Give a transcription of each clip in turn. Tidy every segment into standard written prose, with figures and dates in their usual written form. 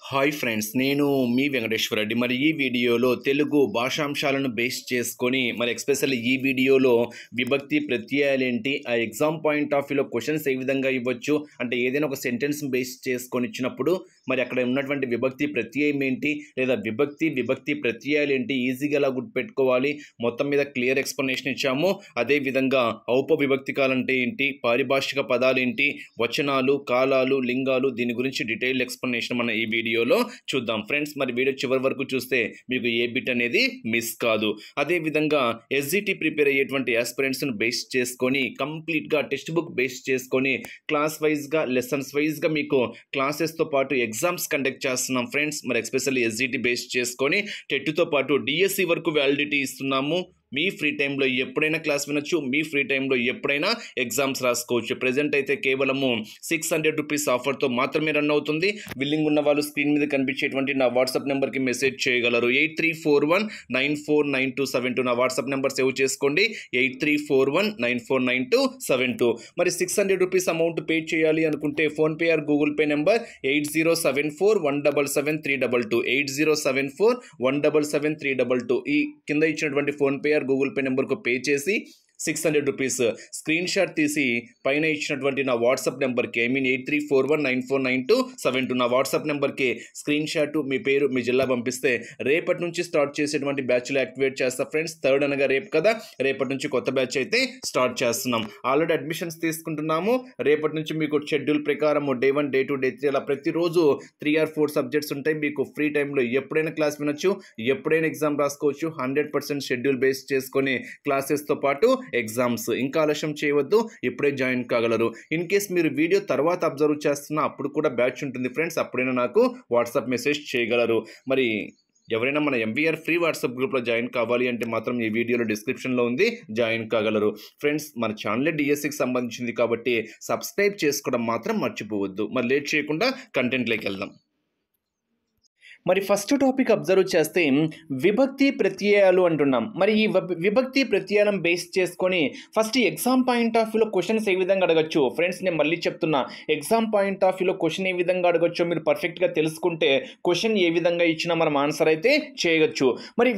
Hi friends, నేను మీ వెంకటేశ్వర రెడ్డి. మరి ఈ వీడియోలో తెలుగు భాషాంశాలను బేస్ చేసుకొని ఎస్పెషల్లీ ఈ వీడియోలో విభక్తి ప్రత్యయాలేంటి, ఆ ఎగ్జామ్ పాయింట్ ఆఫ్ వ్యూలో క్వశ్చన్స్ ఏ విధంగా ఇవ్వచ్చు అంటే ఏదైనా ఒక సెంటెన్స్ బేస్ చేసుకొని ఇచ్చినప్పుడు అక్కడ ఉన్నటువంటి విభక్తి ప్రత్యయం ఏంటి, లేదా విభక్తి ప్రత్యయాలు ఏంటి, ఈజీగా ఎలా గుర్తుపెట్టుకోవాలి, మొత్తం మీద క్లియర్ ఎక్స్ప్లెనేషన్ ఇచ్చాము. అదేవిధంగా ఔపవిభక్తికాలు అంటే ఏంటి, పారిభాషిక పదాలు ఏంటి, వచనాలు, కాలాలు, లింగాలు, దీని గురించి డీటెయిల్ ఎక్స్ప్లెనేషన్ మన ఈ వీడియోలో చూద్దాం ఫ్రెండ్స్. మరి వీడియో చివరి వరకు చూస్తే మీకు ఏ బిట్ అనేది మిస్ కాదు. అదేవిధంగా ఎస్జిటి ప్రిపేర్ అయ్యేటువంటి ఆస్పిరెంట్స్ను బేస్ చేసుకొని కంప్లీట్గా టెక్స్ట్ బుక్ బేస్ చేసుకొని క్లాస్ వైజ్గా లెసన్స్ వైజ్గా మీకు క్లాసెస్తో పాటు ఎగ్జామ్స్ కండక్ట్ చేస్తున్నాం ఫ్రెండ్స్. ఎస్పెషల్లీ ఎస్జిటి బేస్ చేసుకొని టెట్తో పాటు డిఎస్సి వరకు వ్యాలిడిటీ ఇస్తున్నాము. మీ ఫ్రీ టైంలో ఎప్పుడైనా క్లాస్ వినొచ్చు, మీ ఫ్రీ టైంలో ఎప్పుడైనా ఎగ్జామ్స్ రాసుకోవచ్చు. ప్రజెంట్ అయితే కేవలము 600 రూపీస్ ఆఫర్తో మాత్రమే రన్ అవుతుంది. విల్లింగ్ ఉన్న వాళ్ళు స్క్రీన్ మీద కనిపించేటువంటి నా వాట్సాప్ నెంబర్కి మెసేజ్ చేయగలరు. 8341949272 నా వాట్సాప్ నెంబర్ సేవ్ చేసుకోండి. 8341949272. 600 రూపీస్ అమౌంట్ పే చేయాలి అనుకుంటే PhonePe are Google pay number 8074177322 8074177322 ఈ కింద ఇచ్చినటువంటి ఫోన్పే గూగుల్ పే నెంబర్కు పే చేసి 600 రూపీస్ స్క్రీన్ షాట్ తీసి పైన ఇచ్చినటువంటి నా వాట్సాప్ నెంబర్కి 8341949272 నా వాట్సాప్ నెంబర్కి స్క్రీన్ షాట్, మీ పేరు, మీ జిల్లా పంపిస్తే రేపటి నుంచి స్టార్ట్ చేసేటువంటి బ్యాచ్లు యాక్టివేట్ చేస్తా ఫ్రెండ్స్. 3rd అనగా రేపు కదా, రేపటి నుంచి కొత్త బ్యాచ్ అయితే స్టార్ట్ చేస్తున్నాం. ఆల్రెడీ అడ్మిషన్స్ తీసుకుంటున్నాము. రేపటి నుంచి మీకు షెడ్యూల్ ప్రకారం డే 1, డే 2, డే 3 అలా ప్రతిరోజు 3 or 4 సబ్జెక్ట్స్ ఉంటాయి. మీకు ఫ్రీ టైంలో ఎప్పుడైనా క్లాస్ వినొచ్చు, ఎప్పుడైనా ఎగ్జామ్ రాసుకోవచ్చు. 100% షెడ్యూల్ బేస్ చేసుకొని క్లాసెస్తో పాటు ఎగ్జామ్స్. ఇంకా ఆలస్యం చేయవద్దు, ఇప్పుడే జాయిన్ కాగలరు. ఇన్ కేస్ మీరు వీడియో తర్వాత అబ్జర్వ్ చేస్తున్నా అప్పుడు కూడా బ్యాచ్ ఉంటుంది ఫ్రెండ్స్, అప్పుడైనా నాకు వాట్సాప్ మెసేజ్ చేయగలరు. ఎవరైనా మన ఎంబీఆర్ ఫ్రీ వాట్సాప్ గ్రూప్లో జాయిన్ కావాలి అంటే మాత్రం ఈ వీడియోలో డిస్క్రిప్షన్లో ఉంది, జాయిన్ కాగలరు ఫ్రెండ్స్. మన ఛానల్ డిఎస్సికి సంబంధించింది కాబట్టి సబ్స్క్రైబ్ చేసుకోవడం మాత్రం మర్చిపోవద్దు. లేట్ చేయకుండా కంటెంట్లోకి వెళ్దాం. ఫస్ట్ టాపిక్ అబ్జర్వ్ చేస్తే విభక్తి ప్రత్యయాలు అంటున్నాం. ఈ విభక్తి ప్రత్యయాలను బేస్ చేసుకొని ఫస్ట్ ఎగ్జామ్ పాయింట్ ఆఫ్ వ్యూలో క్వశ్చన్స్ ఏ విధంగా అడగచ్చు ఫ్రెండ్స్. నేను మళ్ళీ చెప్తున్నా, ఎగ్జామ్ పాయింట్ ఆఫ్ వ్యూలో క్వశ్చన్ ఏ విధంగా అడగచ్చో మీరు పర్ఫెక్ట్గా తెలుసుకుంటే క్వశ్చన్ ఏ విధంగా ఇచ్చినా మనం ఆన్సర్ అయితే చేయగచ్చు.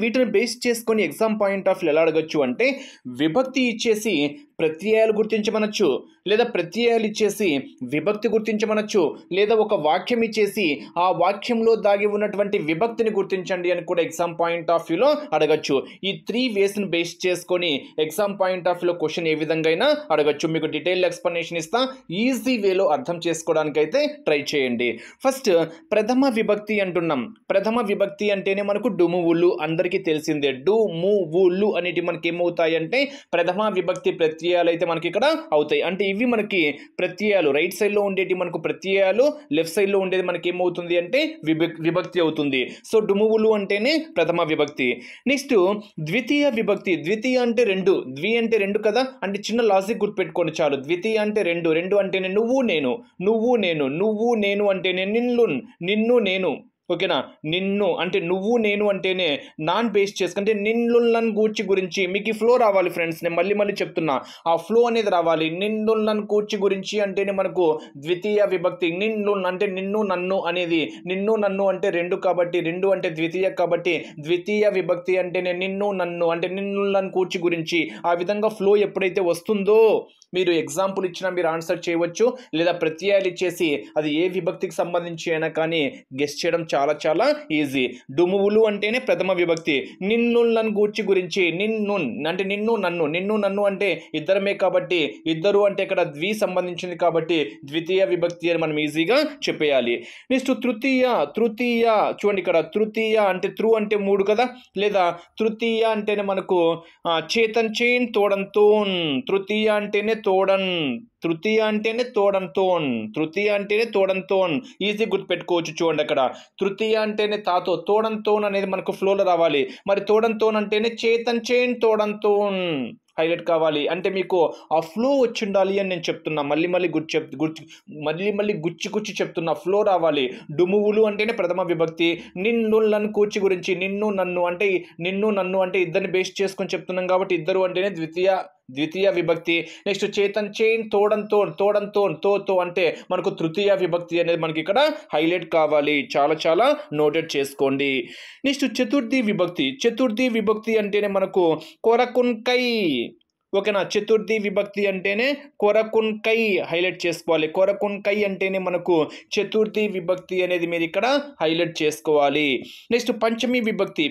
వీటిని బేస్ చేసుకొని ఎగ్జామ్ పాయింట్ ఆఫ్ వ్యూ ఎలా అడగచ్చు అంటే విభక్తి ఇచ్చేసి ప్రత్యయాలు గుర్తించమనొచ్చు, లేదా ప్రత్యయాలు ఇచ్చేసి విభక్తి గుర్తించమనొచ్చు, లేదా ఒక వాక్యం ఇచ్చేసి ఆ వాక్యంలో దాగి ఉన్నటువంటి విభక్తిని గుర్తించండి అని కూడా ఎగ్జామ్ పాయింట్ ఆఫ్ వ్యూలో అడగచ్చు. ఈ 3 వేస్ని బేస్ చేసుకొని ఎగ్జామ్ పాయింట్ ఆఫ్ వ్యూలో క్వశ్చన్ ఏ విధంగా అయినా అడగచ్చు. మీకు డీటెయిల్ ఎక్స్ప్లెనేషన్ ఇస్తా, ఈజీ వేలో అర్థం చేసుకోవడానికి అయితే ట్రై చేయండి. ఫస్ట్ ప్రథమ విభక్తి అంటున్నాం. ప్రథమ విభక్తి అంటేనే మనకు డుమువులు, అందరికీ తెలిసిందే. డు ము వులు అనేటివి మనకి ఏమవుతాయి అంటే ప్రథమ విభక్తి ప్రత్యయాలు అయితే మనకి ఇక్కడ అవుతాయి. అంటే ఇవి మనకి ప్రత్యయాలు. రైట్ సైడ్లో ఉండేటి మనకు ప్రత్యయాలు, లెఫ్ట్ సైడ్లో ఉండేది మనకి ఏమవుతుంది అంటే విభక్తి అవుతుంది. సో డుమువులు అంటేనే ప్రథమ విభక్తి. నెక్స్ట్ ద్వితీయ విభక్తి. ద్వితీయ అంటే 2, ద్వి అంటే 2 కదా, అంటే చిన్న లాజిక్ గుర్తుపెట్టుకోండి చాలు. ద్వితీయ అంటే 2 అంటేనే నువ్వు నేను, నువ్వు నేను, నువ్వు నేను అంటేనే నిన్ను నేను. ఓకేనా, నిన్ను అంటే నువ్వు నేను అంటేనే నాన్ బేస్ చేసుకుంటే నిన్నులను గూర్చి గురించి మీకు ఈ ఫ్లో రావాలి ఫ్రెండ్స్. నేను మళ్ళీ చెప్తున్నా, ఆ ఫ్లో అనేది రావాలి. నిన్నులను గూర్చి గురించి అంటేనే మనకు ద్వితీయ విభక్తి. నిన్ను అంటే నిన్ను నన్ను అనేది, నిన్ను నన్ను అంటే 2 కాబట్టి 2 అంటే ద్వితీయ కాబట్టి ద్వితీయ విభక్తి అంటేనే నిన్ను నన్ను అంటే నిన్నులను గూర్చి గురించి. ఆ విధంగా ఫ్లో ఎప్పుడైతే వస్తుందో మీరు ఎగ్జాంపుల్ ఇచ్చినా మీరు ఆన్సర్ చేయవచ్చు, లేదా ప్రత్యయాలు ఇచ్చేసి అది ఏ విభక్తికి సంబంధించి అయినా కానీ గెస్ చేయడం చాలా చాలా ఈజీ. డుమువులు అంటేనే ప్రథమ విభక్తి. నిన్నులను గూర్చి గురించి, నిన్ను అంటే నిన్ను నన్ను అంటే ఇద్దరమే కాబట్టి ఇద్దరు అంటే ఇక్కడ ద్వి సంబంధించింది కాబట్టి ద్వితీయ విభక్తి అని మనం ఈజీగా చెప్పేయాలి. నెక్స్ట్ తృతీయ. చూడండి, ఇక్కడ తృతీయ అంటే త్రు అంటే 3 కదా, లేదా తృతీయ అంటేనే మనకు చేతన్ చేన్ తోడంతోన్. తృతీయ అంటేనే తోడన్, తృతీయ అంటేనే తోడంతోన్. ఈజీ గుర్తుపెట్టుకోవచ్చు. చూడండి, అక్కడ తృతీయ అంటేనే తాతో, తోడంతోన్ అనేది మనకు ఫ్లోలో రావాలి. తోడంతోన్ అంటేనే చేతన్ చేన్ తోడంతోన్ హైలైట్ కావాలి. అంటే మీకు ఆ ఫ్లో వచ్చి ఉండాలి అని నేను చెప్తున్నా. మళ్ళీ గుచ్చి చెప్తున్నా, ఫ్లో రావాలి. డుమువులు అంటేనే ప్రథమ విభక్తి. నిన్నులను కూర్చి గురించి, నిన్ను నన్ను అంటే ఇద్దరిని బేస్ చేసుకొని చెప్తున్నాం కాబట్టి ఇద్దరు అంటేనే ద్వితీయ ద్వితీయ విభక్తి. నెక్స్ట్ చేతన్ చేన్ తోడంతోన్ తోడంతోన్ తో అంటే మనకు తృతీయ విభక్తి అనేది మనకి ఇక్కడ హైలైట్ కావాలి. చాలా చాలా నోటెడ్ చేసుకోండి. నెక్స్ట్ చతుర్థి విభక్తి అంటేనే మనకు కొరకున్కై. ఓకేనా, చతుర్థి విభక్తి అంటేనే కొరకున్కై హైలైట్ చేసుకోవాలి. కొరకున్కై అంటేనే మనకు చతుర్థి విభక్తి అనేది మీరు ఇక్కడ హైలైట్ చేసుకోవాలి. నెక్స్ట్ పంచమి విభక్తి.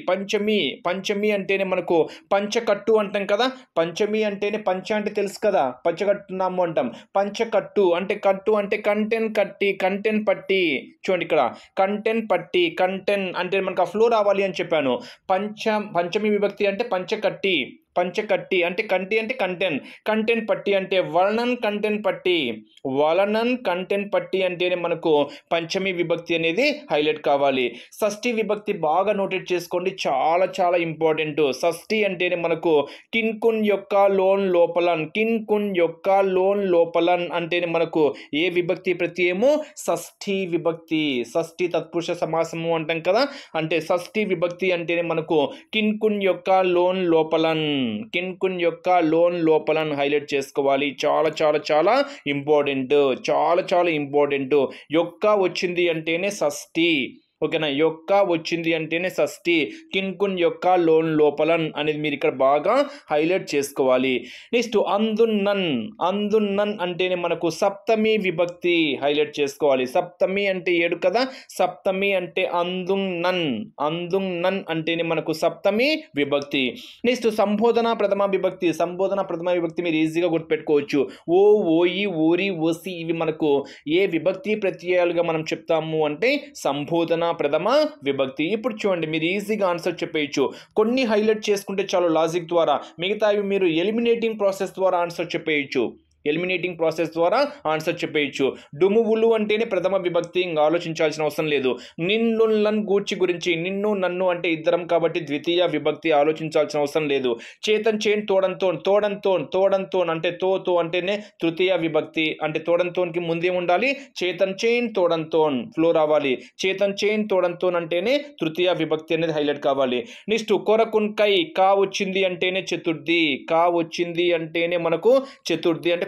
పంచమి అంటేనే మనకు పంచకట్టు అంటాం కదా. పంచమి అంటేనే పంచ అంటే తెలుసు కదా, పంచకట్టున్నాము అంటాం. పంచకట్టు అంటే కట్టు అంటే కంటెంట్ పట్టి. చూడండి ఇక్కడ కంటెంట్ పట్టి. కంటెంట్ అంటే మనకు ఆ ఫ్లో రావాలి అని చెప్పాను. పంచమి విభక్తి అంటే పంచకట్టి అంటే కంటెంట్ పట్టి అంటే వలనన్ కంటెంట్ పట్టి అంటేనే మనకు పంచమి విభక్తి అనేది హైలైట్ కావాలి. షష్ఠి విభక్తి బాగా నోటెడ్ చేసుకోండి, చాలా చాలా ఇంపార్టెంట్. షష్ఠి అంటేనే మనకు కిన్కున్ యొక్క లోన్ లోపలన్ అంటేనే మనకు ఏ విభక్తి ప్రత్యయము? షష్ఠి విభక్తి. షష్ఠి తత్పురుష సమాసము అంటాం కదా, అంటే షష్ఠి విభక్తి అంటేనే మనకు కిన్కున్ యొక్క లోన్ లోపలన్ హైలైట్ చేసుకోవాలి. చాలా చాలా చాలా ఇంపార్టెంట్. యొక్క వచ్చింది అంటేనే షష్ఠి. ఓకేనా, యొక్క వచ్చింది అంటేనే షష్ఠి. కిన్కున్ యొక్క లోపలన్ అనేది మీరు ఇక్కడ బాగా హైలైట్ చేసుకోవాలి. నెక్స్ట్ అందున్నన్ అంటేనే మనకు సప్తమి విభక్తి హైలైట్ చేసుకోవాలి. సప్తమి అంటే 7 కదా, సప్తమి అంటే అందున్నన్ అంటేనే మనకు సప్తమి విభక్తి. నెక్స్ట్ సంబోధన ప్రథమ విభక్తి మీరు ఈజీగా గుర్తుపెట్టుకోవచ్చు. ఓ, ఓయి, ఓరి, ఓసి ఇవి మనకు ఏ విభక్తి ప్రత్యయాలుగా మనం చెప్తాము అంటే సంబోధన ప్రథమ విభక్తి. ఇప్పుడు చూడండి, మీరు ఈజీగా ఆన్సర్ చెప్పేయచ్చు. కొన్ని హైలైట్ చేసుకుంటే చాలు లాజిక్ ద్వారా, మిగతావి మీరు ఎలిమినేటింగ్ ప్రాసెస్ ద్వారా ఆన్సర్ చెప్పేయచ్చు. డుమువులు అంటేనే ప్రథమ విభక్తి, ఇంకా ఆలోచించాల్సిన అవసరం లేదు. నిన్నులన్ గూర్చి గురించి, నిన్ను నన్ను అంటే ఇద్దరం కాబట్టి ద్వితీయ విభక్తి, ఆలోచించాల్సిన అవసరం లేదు. చేతన్ చేన్ తోడంతోన్ అంటే తో అంటేనే తృతీయ విభక్తి, అంటే తోడంతోన్కి ముందే ఉండాలి. చేతన్ చేన్ తోడంతోన్ ఫ్లో రావాలి. చేతన్ చేన్ తోడంతోన్ అంటేనే తృతీయ విభక్తి అనేది హైలైట్ కావాలి. నెక్స్ట్ కొరకున్కై కా వచ్చింది అంటేనే మనకు చతుర్థి అంటే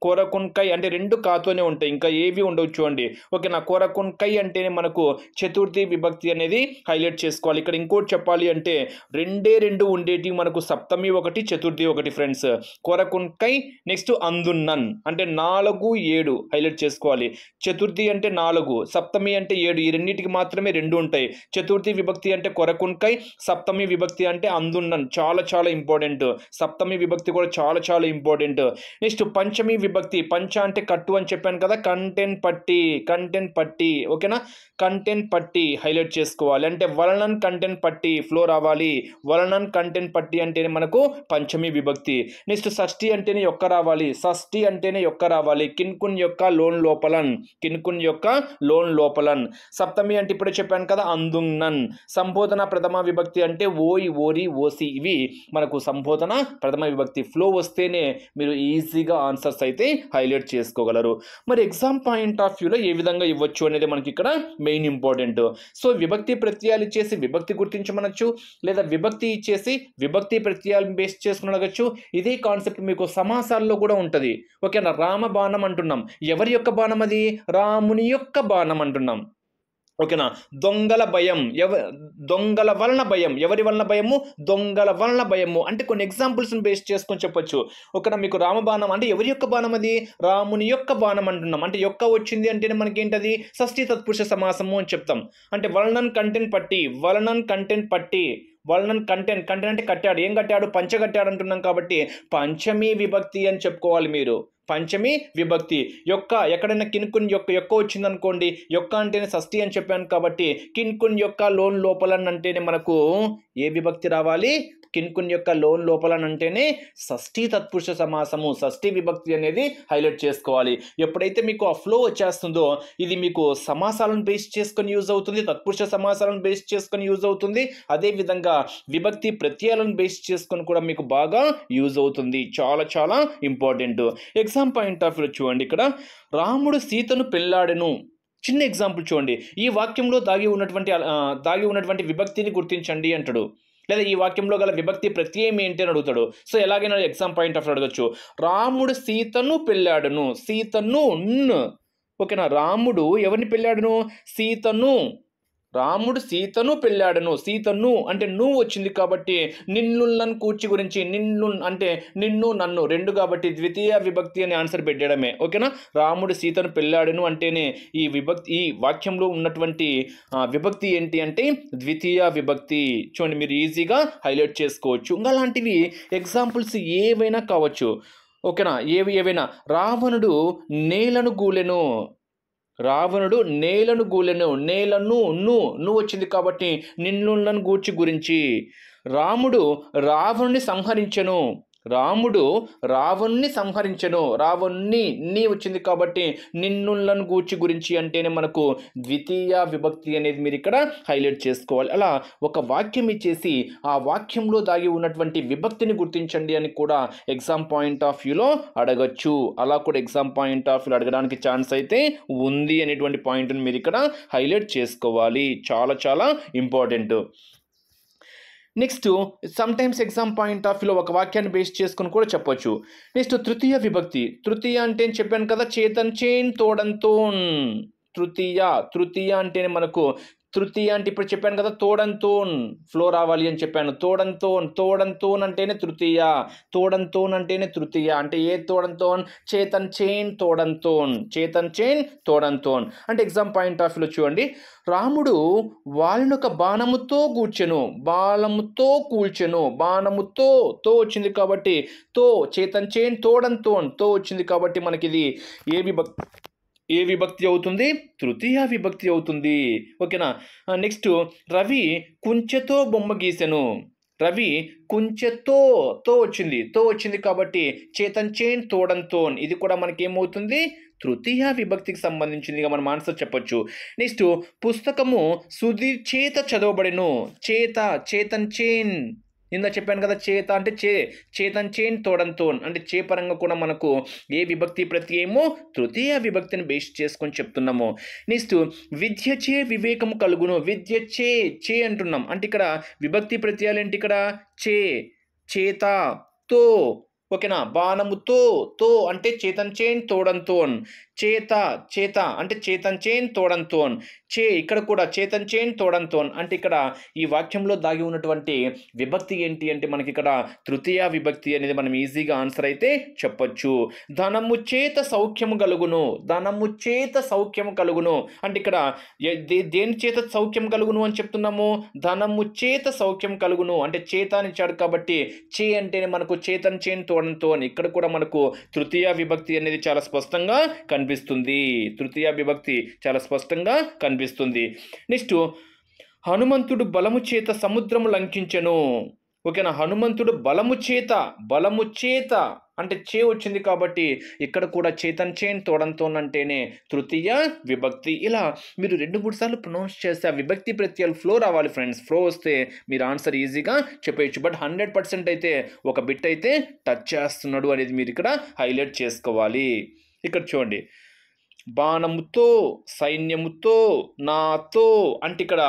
కొరకున్కై అంటే 2 కాతోనే ఉంటాయి, ఇంకా ఏవి ఉండవు చూడండి. ఓకేనా, కొరకున్కై అంటేనే మనకు చతుర్థి విభక్తి అనేది హైలైట్ చేసుకోవాలి. ఇక్కడ ఇంకోటి చెప్పాలి అంటే 2 ఉండేటి మనకు సప్తమి 1 చతుర్థి 1 ఫ్రెండ్స్. కొరకున్కై నెక్స్ట్ అందున్నన్ అంటే 4 7 హైలైట్ చేసుకోవాలి. చతుర్థి అంటే 4, సప్తమి అంటే 7, ఈ రెండింటికి మాత్రమే 2 ఉంటాయి. చతుర్థి విభక్తి అంటే కొరకున్కై, సప్తమి విభక్తి అంటే అందున్నన్. చాలా చాలా ఇంపార్టెంట్. సప్తమి విభక్తి కూడా చాలా చాలా ఇంపార్టెంట్. నెక్స్ట్ పంచమి విభక్తి. పంచ అంటే కట్టు అని చెప్పాను కదా, కంటెంట్ పట్టి. ఓకేనా, కంటెంట్ పట్టి హైలైట్ చేసుకోవాలి. అంటే వలనన్ కంటెంట్ పట్టి ఫ్లో రావాలి. వలనన్ కంటెంట్ పట్టి అంటేనే మనకు పంచమి విభక్తి. నెక్స్ట్ షష్ఠి అంటేనే యొక్క రావాలి. కిన్కున్ యొక్క లోన్ లోపలన్. సప్తమి అంటే ఇప్పుడే చెప్పాను కదా, అందున్నన్. సంబోధన ప్రథమ విభక్తి అంటే ఓయి, ఓరి, ఓసి ఇవి మనకు సంబోధన ప్రథమ విభక్తి. ఫ్లో వస్తేనే మీరు ఈజీగా ఆన్సర్స్ అయితే హైలైట్ చేసుకోగలరు. మరి ఎగ్జామ్ పాయింట్ ఆఫ్ వ్యూలో ఏ విధంగా ఇవ్వచ్చు అనేది మనకి ఇక్కడ మెయిన్ ఇంపార్టెంట్. సో విభక్తి ప్రత్యయాలు ఇచ్చేసి విభక్తి గుర్తించమనొచ్చు, లేదా విభక్తి ఇచ్చేసి విభక్తి ప్రత్యయాలను బేస్ చేసుకుని అడగచ్చు. ఇదే కాన్సెప్ట్ మీకు సమాసాల్లో కూడా ఉంటుంది. ఓకేనా, రామ బాణం అంటున్నాం, ఎవరి యొక్క బాణం అది? రాముని యొక్క బాణం అంటున్నాం. ఓకేనా, దొంగల భయం, దొంగల వలన భయం, ఎవరి వలన భయము? దొంగల వలన భయము. అంటే కొన్ని ఎగ్జాంపుల్స్ని బేస్ చేసుకొని చెప్పొచ్చు. ఓకేనా, మీకు రామబాణం అంటే ఎవరి యొక్క బాణం అది? రాముని యొక్క బాణం అంటున్నాం. అంటే యొక్క వచ్చింది అంటేనే మనకి ఏంటది? షష్ఠి తత్పురుష సమాసము అని చెప్తాం. అంటే వలనన్ కంటెంట్ పట్టి వలనన్ కంటెంట్ అంటే కట్టాడు. ఏం కట్టాడు? పంచ కట్టాడు అంటున్నాం కాబట్టి పంచమి విభక్తి అని చెప్పుకోవాలి మీరు. పంచమి విభక్తి. యొక్క ఎక్కడైనా కిన్కున్ యొక్క వచ్చింది అనుకోండి, యొక్క అంటేనే షష్ఠి అని చెప్పాను కాబట్టి కిన్కున్ యొక్క లోపలన్ అంటేనే మనకు ఏ విభక్తి రావాలి? కిన్కున్ యొక్క లోపలన్ అంటేనే షష్ఠి తత్పురుష సమాసము, షష్ఠి విభక్తి అనేది హైలైట్ చేసుకోవాలి. ఎప్పుడైతే మీకు ఆ ఫ్లో వచ్చేస్తుందో ఇది మీకు సమాసాలను బేస్ చేసుకొని యూజ్ అవుతుంది, తత్పురుష సమాసాలను బేస్ చేసుకొని యూజ్ అవుతుంది, అదేవిధంగా విభక్తి ప్రత్యయాలను బేస్ చేసుకొని కూడా మీకు బాగా యూజ్ అవుతుంది. చాలా చాలా important. Exam point of view చూడండి, ఇక్కడ రాముడు సీతను పెళ్ళాడెను. చిన్న ఎగ్జాంపుల్ చూడండి. ఈ వాక్యంలో దాగి ఉన్నటువంటి విభక్తిని గుర్తించండి అంటాడు. లేదా ఈ వాక్యంలో గల విభక్తి ప్రత్యయం ఏంటి అని అడుగుతాడు. సో ఎలాగైనా ఎగ్జామ్ పాయింట్ ఆఫ్ అడగచ్చు. రాముడు సీతను పెళ్ళాడును, సీతను ఓకేనా. రాముడు ఎవరిని పెళ్ళాడును? సీతను. రాముడు సీతను పెళ్ళాడను. సీతను అంటే నువ్వు వచ్చింది కాబట్టి నిన్ను నన్ను కూర్చి గురించి, నిన్ను అంటే నిన్ను నన్ను రెండు కాబట్టి ద్వితీయ విభక్తి అనే ఆన్సర్ పెట్టడమే. ఓకేనా. రాముడు సీతను పెళ్ళాడను అంటేనే ఈ విభక్తి, ఈ వాక్యంలో ఉన్నటువంటి విభక్తి ఏంటి అంటే ద్వితీయ విభక్తి. చూడండి మీరు ఈజీగా హైలైట్ చేసుకోవచ్చు. ఇంకా అలాంటివి ఎగ్జాంపుల్స్ ఏవైనా కావచ్చు. ఓకేనా. ఏవైనా. రావణుడు నేలను గూలెను. రావణుడు నేలను గూలెను. నేలను నువ్వు వచ్చింది కాబట్టి నిన్ను గూర్చి గురించి. రాముడు రావణుని సంహరించెను. రాముడు రావణ్ణి సంహరించెను. రావణ్ణి వచ్చింది కాబట్టి నిన్నులను గూర్చి గురించి అంటేనే మనకు ద్వితీయ విభక్తి అనేది మీరు ఇక్కడ హైలైట్ చేసుకోవాలి. అలా ఒక వాక్యం ఇచ్చేసి ఆ వాక్యంలో దాగి ఉన్నటువంటి విభక్తిని గుర్తించండి అని కూడా ఎగ్జామ్ పాయింట్ ఆఫ్ వ్యూలో అడగచ్చు. అలా కూడా ఎగ్జామ్ పాయింట్ ఆఫ్ వ్యూలో అడగడానికి ఛాన్స్ అయితే ఉంది అనేటువంటి పాయింట్ని మీరు ఇక్కడ హైలైట్ చేసుకోవాలి. చాలా చాలా important. Next sometimes exam point of వ్యూలో ఒక వాక్యాన్ని బేస్ చేసుకుని కూడా చెప్పొచ్చు. నెక్స్ట్ తృతీయ విభక్తి. తృతీయ అంటే చెప్పాను కదా, చేతన్ చేన్ తోడంతోన్. తృతీయ అంటేనే మనకు తృతీయ అంటే ఇప్పుడు చెప్పాను కదా తోడంతోన్ ఫ్లో రావాలి అని చెప్పాను. తోడంతోన్ అంటేనే తృతీయ. తోడంతోన్ అంటేనే తృతీయ. అంటే ఏ తోడంతోన్? చేతన్ చేన్ తోడంతోన్. చేతన్ చేన్ తోడంతోన్ అంటే ఎగ్జామ్ పాయింట్ ఆఫ్ వ్యూలో చూడండి. రాముడు వాళ్ళనొక బాణముతో కూర్చెను. బాణముతో కూల్చెను. బాణముతో వచ్చింది కాబట్టి తో. చేతన్ చేన్ తోడంతోన్ తో వచ్చింది కాబట్టి మనకి ఇది ఏ విభక్తి అవుతుంది? తృతీయ విభక్తి అవుతుంది. ఓకేనా. నెక్స్ట్ రవి కుంచెతో బొమ్మ గీసెను. రవి కుంచెతో వచ్చింది కాబట్టి చేతన్ చేన్ తోడంతోన్ ఇది కూడా మనకి ఏమవుతుంది? తృతీయ విభక్తికి సంబంధించిందిగా మనం ఆన్సర్ చెప్పొచ్చు. నెక్స్ట్ పుస్తకము సుధీర్ చేత చదవబడెను. చేతన్ చేన్ నిన్న చెప్పాను కదా చేత అంటే చేతన్ చేన్ తోడంతోన్ అంటే చే పరంగా కూడా మనకు ఏ విభక్తి ప్రత్యయమో తృతీయ విభక్తిని బేస్ చేసుకొని చెప్తున్నాము. నెక్స్ట్ విద్యచే వివేకము కలుగును. విద్య చే అంటున్నాం అంటే ఇక్కడ విభక్తి ప్రత్యయాలు ఏంటి? ఇక్కడ చేత తో. ఓకేనా. బాణముతో అంటే చేతన్ చేన్ తోడంతోన్. చేత అంటే చేతన్ చేన్ తోడంతోన్. ఇక్కడ కూడా చేతన్ చేన్ తోడంతోన్ అంటే ఇక్కడ ఈ వాక్యంలో దాగి ఉన్నటువంటి విభక్తి ఏంటి అంటే మనకి ఇక్కడ తృతీయ విభక్తి అనేది మనం ఈజీగా ఆన్సర్ అయితే చెప్పొచ్చు. ధనము చేత సౌఖ్యము కలుగును. ధనము చేత సౌఖ్యము కలుగును అంటే ఇక్కడ దేని చేత సౌఖ్యం కలుగును అని చెప్తున్నాము? ధనము చేత సౌఖ్యం కలుగును అంటే చేత అని ఇచ్చాడు కాబట్టి చే అంటేనే మనకు చేతన్ చేన్ తోడంతోన్. ఇక్కడ కూడా మనకు తృతీయ విభక్తి అనేది చాలా స్పష్టంగా కనిపిస్తుంది. తృతీయ విభక్తి చాలా స్పష్టంగా కనిపిస్తుంది. నెక్స్ట్ హనుమంతుడు బలము చేత సముద్రము లంకించెను. ఓకేనా. హనుమంతుడు బలము చేత అంటే చే వచ్చింది కాబట్టి ఇక్కడ కూడా చేతన్ చేన్ తోడంతో అంటేనే తృతీయ విభక్తి. ఇలా మీరు 2-3 సార్లు ప్రొనౌన్స్ చేస్తే ఆ విభక్తి ప్రత్యయాలు ఫ్లో రావాలి ఫ్రెండ్స్. ఫ్లో వస్తే మీరు ఆన్సర్ ఈజీగా చెప్పేయచ్చు. బట్ 100% అయితే ఒక బిట్ అయితే టచ్ చేస్తున్నాడు అనేది మీరు ఇక్కడ హైలైట్ చేసుకోవాలి. ఇక్కడ చూడండి బాణముతో సైన్యముతో నాతో అంటే ఇక్కడ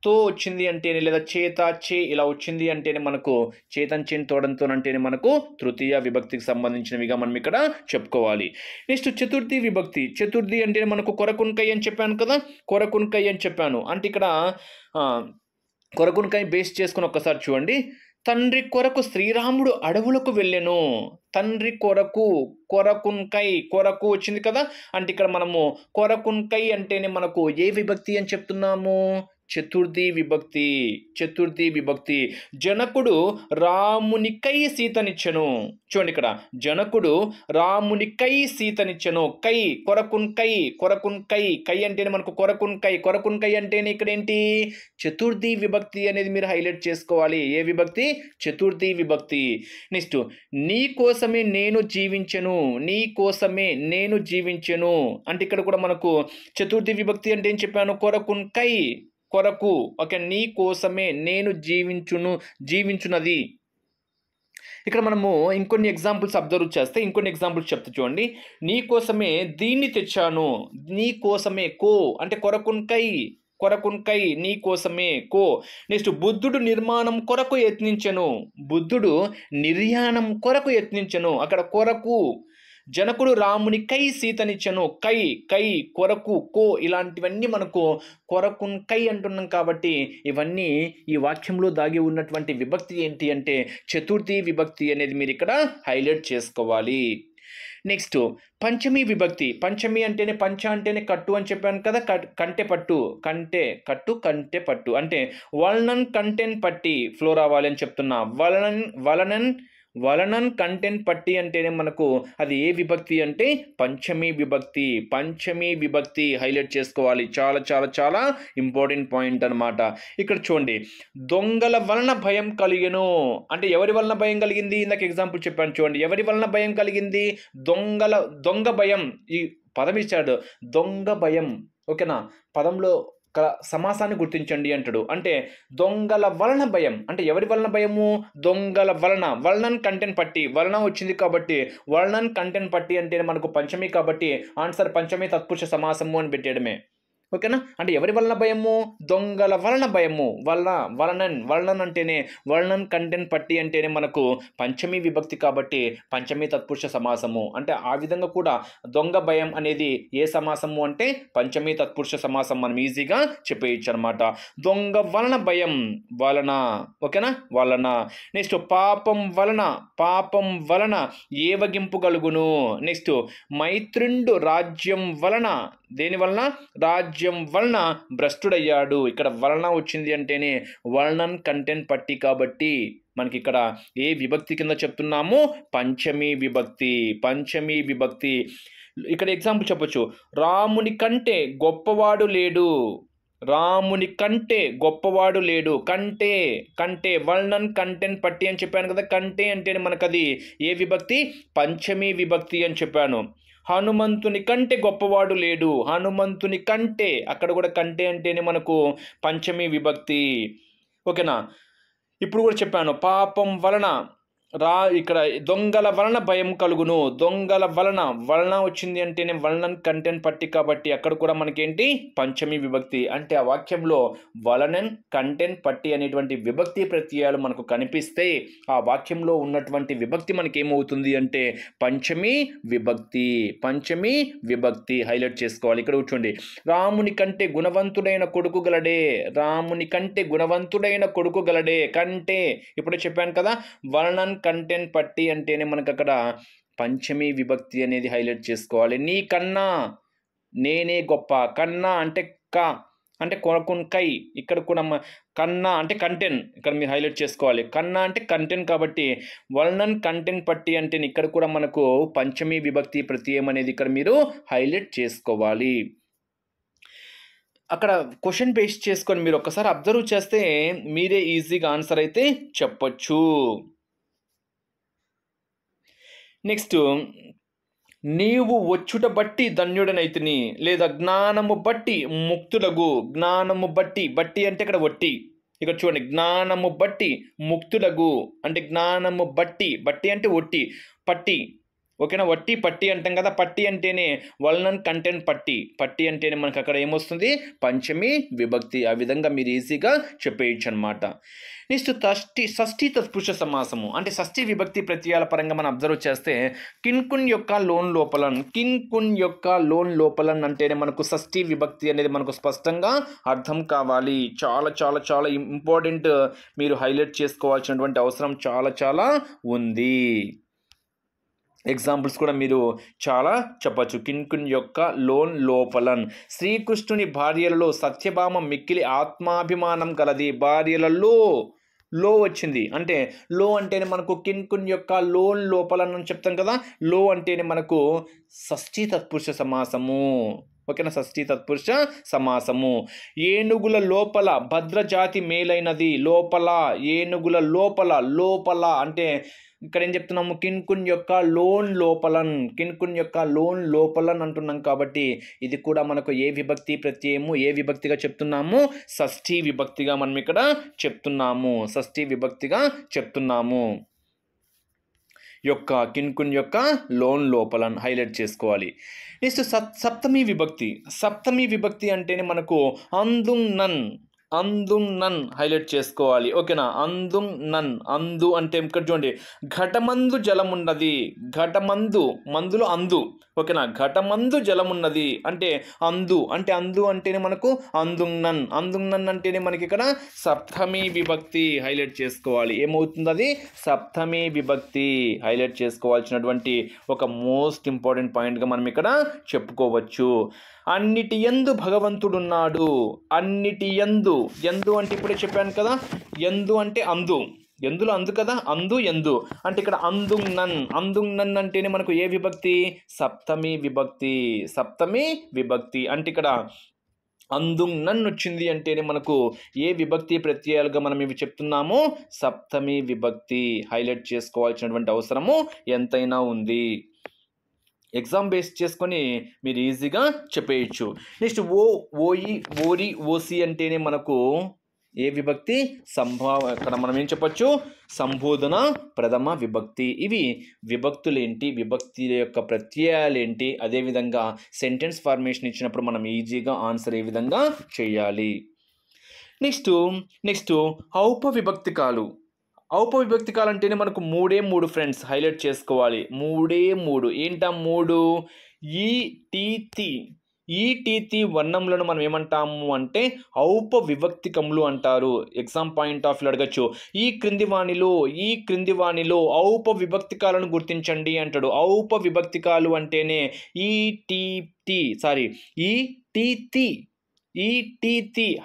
తో వచ్చింది అంటేనే లేదా చే ఇలా వచ్చింది అంటేనే మనకు చేతన్ చేన్ తోడంతో అంటేనే మనకు తృతీయ విభక్తికి సంబంధించినవిగా మనం ఇక్కడ చెప్పుకోవాలి. నెక్స్ట్ చతుర్థి విభక్తి. చతుర్థి అంటే మనకు కొరకున్కై అని చెప్పాను కదా. కొరకున్కై అని చెప్పాను అంటే ఇక్కడ కొరకున్కై బేస్ చేసుకుని ఒక్కసారి చూడండి. తండ్రి కొరకు శ్రీరాముడు అడవులకు వెళ్ళెను. తండ్రి కొరకున్కై కొరకు వచ్చింది కదా అంటే ఇక్కడ మనము కొరకున్కై అంటేనే మనకు ఏ విభక్తి అని చెప్తున్నాము? చతుర్థి విభక్తి. జనకుడు రామునికై సీతనిచ్చెను. చూడండి ఇక్కడ జనకుడు రామునికై సీతనిచ్చెను. కొరకున్కై అంటేనే మనకు కొరకున్కై అంటేనే ఇక్కడ ఏంటి? చతుర్థి విభక్తి అనేది మీరు హైలైట్ చేసుకోవాలి. ఏ విభక్తి? చతుర్థి విభక్తి. నెక్స్ట్ నీ కోసమే నేను జీవించెను అంటే ఇక్కడ కూడా మనకు చతుర్థి విభక్తి అంటే ఏం చెప్పాను? కొరకు. ఓకే. నీ కోసమే నేను జీవించున్నది. ఇక్కడ మనము ఇంకొన్ని ఎగ్జాంపుల్స్ అబ్జర్వ్ చేస్తే ఇంకొన్ని ఎగ్జాంపుల్స్ చెప్తా చూడండి. నీ కోసమే దీన్ని తెచ్చాను. నీ కోసమే అంటే కొరకున్కై నీ కోసమే కో. నెక్స్ట్ బుద్ధుడు నిర్మాణం కొరకు యత్నించెను, బుద్ధుడు నిర్యాణం కొరకు యత్నించెను, అక్కడ కొరకు. జనకుడు రామునికై సీతనిచ్చెను, కై కై కొరకు కో. ఇలాంటివన్నీ మనకు కొరకున్కై అంటున్నాం కాబట్టి ఇవన్నీ ఈ వాక్యంలో దాగి ఉన్నటువంటి విభక్తి ఏంటి అంటే చతుర్థి విభక్తి అనేది మీరు ఇక్కడ హైలైట్ చేసుకోవాలి. నెక్స్ట్ పంచమి విభక్తి. పంచమి అంటేనే పంచ అంటేనే కట్టు అని చెప్పాను కదా, కంటె పట్టు, కంటె కట్టు కంటె పట్టు అంటే వలనన్ కంటెన్ పట్టి ఫ్లో రావాలి అని చెప్తున్నా. వలనన్ కంటెంట్ పట్టి అంటేనే మనకు అది ఏ విభక్తి అంటే పంచమి విభక్తి. పంచమి విభక్తి హైలైట్ చేసుకోవాలి, చాలా చాలా చాలా ఇంపార్టెంట్ పాయింట్ అనమాట. ఇక్కడ చూడండి, దొంగల వలన భయం కలిగెను అంటే ఎవరి వలన భయం కలిగింది, ఇందాక ఎగ్జాంపుల్ చెప్పాను చూడండి, ఎవరి వలన భయం కలిగింది, దొంగ భయం. ఈ పదం ఇచ్చాడు దొంగ భయం, ఓకేనా. పదంలో సమాసాన్ని గుర్తించండి అంటాడు. అంటే దొంగల వలన భయం అంటే ఎవరి వలన భయము, దొంగల వలన. వలనన్ కంటెంట్ పట్టి, వలన వచ్చింది కాబట్టి వలనన్ కంటెంట్ పట్టి అంటే మనకు పంచమి కాబట్టి ఆన్సర్ పంచమి తత్పురుష సమాసము అని పెట్టేయడమే, ఓకేనా. అంటే ఎవరి వలన భయము, దొంగల వలన భయము. వలనన్ అంటేనే వలనన్ కంటెంట్ పట్టి అంటేనే మనకు పంచమి విభక్తి కాబట్టి పంచమి తత్పురుష సమాసము. అంటే ఆ విధంగా కూడా దొంగ భయం అనేది ఏ సమాసము అంటే పంచమి తత్పురుష సమాసం, మనం ఈజీగా చెప్పేయచ్చు అనమాట. దొంగ వలన భయం, వలన, ఓకేనా, వలన. నెక్స్ట్ పాపం వలన ఏవగింపు కలుగును. నెక్స్ట్ మైత్రుండు రాజ్యం వలన, దేని వలన, రాజ్యం వలన భ్రష్టుడయ్యాడు. ఇక్కడ వలన వచ్చింది అంటేనే వలనన్ కంటెంట్ పట్టి కాబట్టి మనకి ఇక్కడ ఏ విభక్తి కింద చెప్తున్నాము, పంచమి విభక్తి. పంచమి విభక్తి. ఇక్కడ ఎగ్జాంపుల్ చెప్పొచ్చు, రాముని కంటే గొప్పవాడు లేడు, రాముని కంటే గొప్పవాడు లేడు. కంటే వలనన్ కంటెంట్ పట్టి అని చెప్పాను కదా, కంటే అంటేనే మనకు అది ఏ విభక్తి, పంచమి విభక్తి అని చెప్పాను. హనుమంతుని కంటే గొప్పవాడు లేడు, హనుమంతుని కంటే, అక్కడ కూడా కంటే అంటేనే మనకు పంచమి విభక్తి, ఓకేనా. ఇప్పుడు కూడా చెప్పాను పాపం వలన ఇక్కడ దొంగల వలన భయం కలుగును, దొంగల వలన వచ్చింది అంటేనే వలనన్ కంటెంట్ పట్టి కాబట్టి అక్కడ కూడా మనకేంటి పంచమి విభక్తి. అంటే ఆ వాక్యంలో వలనన్ కంటెంట్ పట్టి అనేటువంటి విభక్తి ప్రత్యయాలు మనకు కనిపిస్తే ఆ వాక్యంలో ఉన్నటువంటి విభక్తి మనకి ఏమవుతుంది అంటే పంచమి విభక్తి. పంచమి విభక్తి హైలైట్ చేసుకోవాలి. ఇక్కడ కూర్చోండి, రాముని కంటే గుణవంతుడైన కొడుకు గలడే, రాముని కంటే గుణవంతుడైన కొడుకు గలడే. కంటే ఇప్పుడే చెప్పాను కదా, వలనన్ కంటెంట్ పట్టి అంటేనే మనకు అక్కడ పంచమి విభక్తి అనేది హైలైట్ చేసుకోవాలి. నీ కన్నా నేనే గొప్ప, కన్నా అంటే క అంటే కొరకున్కై, ఇక్కడ కూడా కన్నా అంటే కంటెంట్, ఇక్కడ మీరు హైలైట్ చేసుకోవాలి. కన్నా అంటే కంటెంట్ కాబట్టి వలనన్ కంటెంట్ పట్టి అంటే ఇక్కడ కూడా మనకు పంచమి విభక్తి ప్రత్యయం అనేది ఇక్కడ మీరు హైలైట్ చేసుకోవాలి. అక్కడ క్వశ్చన్ బేస్ చేసుకొని మీరు ఒకసారి అబ్జర్వ్ చేస్తే మీరే ఈజీగా ఆన్సర్ అయితే చెప్పొచ్చు. నెక్స్ట్, నీవు వచ్చుట బట్టి ధన్యుడనైతిని లేదా జ్ఞానము బట్టి ముక్తుడగు. జ్ఞానము బట్టి అంటే ఇక్కడ వట్టి, ఇక్కడ చూడండి, జ్ఞానము బట్టి ముక్తుడగు అంటే జ్ఞానము బట్టి అంటే ఒట్టి, పట్టి, ఓకేనా. వట్టి పట్టి అంటాం కదా, పట్టి అంటేనే వలనన్ కంటెంట్ పట్టి అంటేనే మనకు అక్కడ ఏమొస్తుంది పంచమి విభక్తి. ఆ విధంగా మీరు ఈజీగా చెప్పేయచ్చు అనమాట. నెక్స్ట్ షష్ఠి తత్పురుష సమాసము అంటే షష్ఠి విభక్తి ప్రత్యయాల పరంగా మనం అబ్జర్వ్ చేస్తే కిన్కున్ యొక్క లోన్ లోపలన్ అంటేనే మనకు షష్ఠి విభక్తి అనేది మనకు స్పష్టంగా అర్థం కావాలి. చాలా చాలా చాలా ఇంపార్టెంట్, మీరు హైలైట్ చేసుకోవాల్సినటువంటి అవసరం చాలా చాలా ఉంది. ఎగ్జాంపుల్స్ కూడా మీరు చాలా చెప్పచ్చు. కిన్కున్ యొక్క లోపలన్. శ్రీకృష్ణుని భార్యలలో సత్యభామ మిక్కిలి ఆత్మాభిమానం కలది. భార్యలలో లో వచ్చింది అంటే లో అంటేనే మనకు కిన్కున్ యొక్క లోపలన్ అని చెప్తాం కదా. లో అంటేనే మనకు షష్ఠి తత్పురుష సమాసము, ఓకేనా, షష్ఠి తత్పురుష సమాసము. ఏనుగుల లోపల భద్రజాతి మేలైనది. లోపల, ఏనుగుల లోపల అంటే ఇక్కడ ఏం చెప్తున్నాము, కిన్కున్ యొక్క లోన్ లోపలన్ అంటున్నాం కాబట్టి ఇది కూడా మనకు ఏ విభక్తి ప్రత్యయము, ఏ విభక్తిగా చెప్తున్నాము, షష్ఠి విభక్తిగా మనం ఇక్కడ చెప్తున్నాము, షష్ఠి విభక్తిగా చెప్తున్నాము. యొక్క కిన్కున్ యొక్క లోన్ లోపల హైలైట్ చేసుకోవాలి. నెక్స్ట్ సప్తమి విభక్తి. సప్తమి విభక్తి అంటేనే మనకు అందుం నన్ హైలైట్ చేసుకోవాలి. ఓకేనా, అందుం నన్. అందు అంటే ఇక్కడ చూడండి, ఘటమందు జలమున్నది. ఘటమందు, మందులో అందు. ఓకేనా, ఘటమందు జలమున్నది అంటే అందు. అందు అంటేనే మనకు అందుం నన్ అంటేనే మనకి ఇక్కడ సప్తమి విభక్తి హైలైట్ చేసుకోవాలి. ఏమవుతుంది అది? సప్తమి విభక్తి హైలైట్ చేసుకోవాల్సినటువంటి ఒక మోస్ట్ ఇంపార్టెంట్ పాయింట్గా మనం ఇక్కడ చెప్పుకోవచ్చు. అన్నిటి యందు భగవంతుడున్నాడు. అన్నిటి యందు అంటే ఇప్పుడే చెప్పాను కదా, యందు అంటే అందు, ఎందులో అందు కదా, అందు ఎందు అంటే ఇక్కడ అందుం నన్ అంటేనే మనకు ఏ విభక్తి? సప్తమి విభక్తి. సప్తమి విభక్తి అంటే ఇక్కడ అందుం నన్ వచ్చింది అంటేనే మనకు ఏ విభక్తి ప్రత్యయాలుగా మనం ఇవి చెప్తున్నామో సప్తమి విభక్తి హైలైట్ చేసుకోవాల్సినటువంటి అవసరము ఎంతైనా ఉంది. ఎగ్జామ్ బేస్ చేసుకొని మీరు ఈజీగా చెప్పేయచ్చు. నెక్స్ట్ ఓయి, ఓరి, ఓసి అంటేనే మనకు ఏ విభక్తి? ఇక్కడ మనం ఏం చెప్పచ్చు? సంబోధన ప్రథమ విభక్తి. ఇవి విభక్తులేంటి, విభక్తి యొక్క ప్రత్యయాలేంటి, అదేవిధంగా సెంటెన్స్ ఫార్మేషన్ ఇచ్చినప్పుడు మనం ఈజీగా ఆన్సర్ ఏ విధంగా చేయాలి. నెక్స్ట్ ఔపవిభక్తికాలు. ఔపవిభక్తికాలు అంటేనే మనకు మూడు ఫ్రెండ్స్ హైలైట్ చేసుకోవాలి. మూడు. ఏంటా మూడు? ఈ టీ వర్ణంలను మనం ఏమంటాము అంటే ఔపవిభక్తికములు అంటారు. ఎగ్జామ్ పాయింట్ ఆఫ్ వ్యూ అడగచ్చు. ఈ క్రింది వాణిలో ఔపవిభక్తికాలను గుర్తించండి అంటాడు. ఔపవిభక్తికాలు అంటేనే ఈ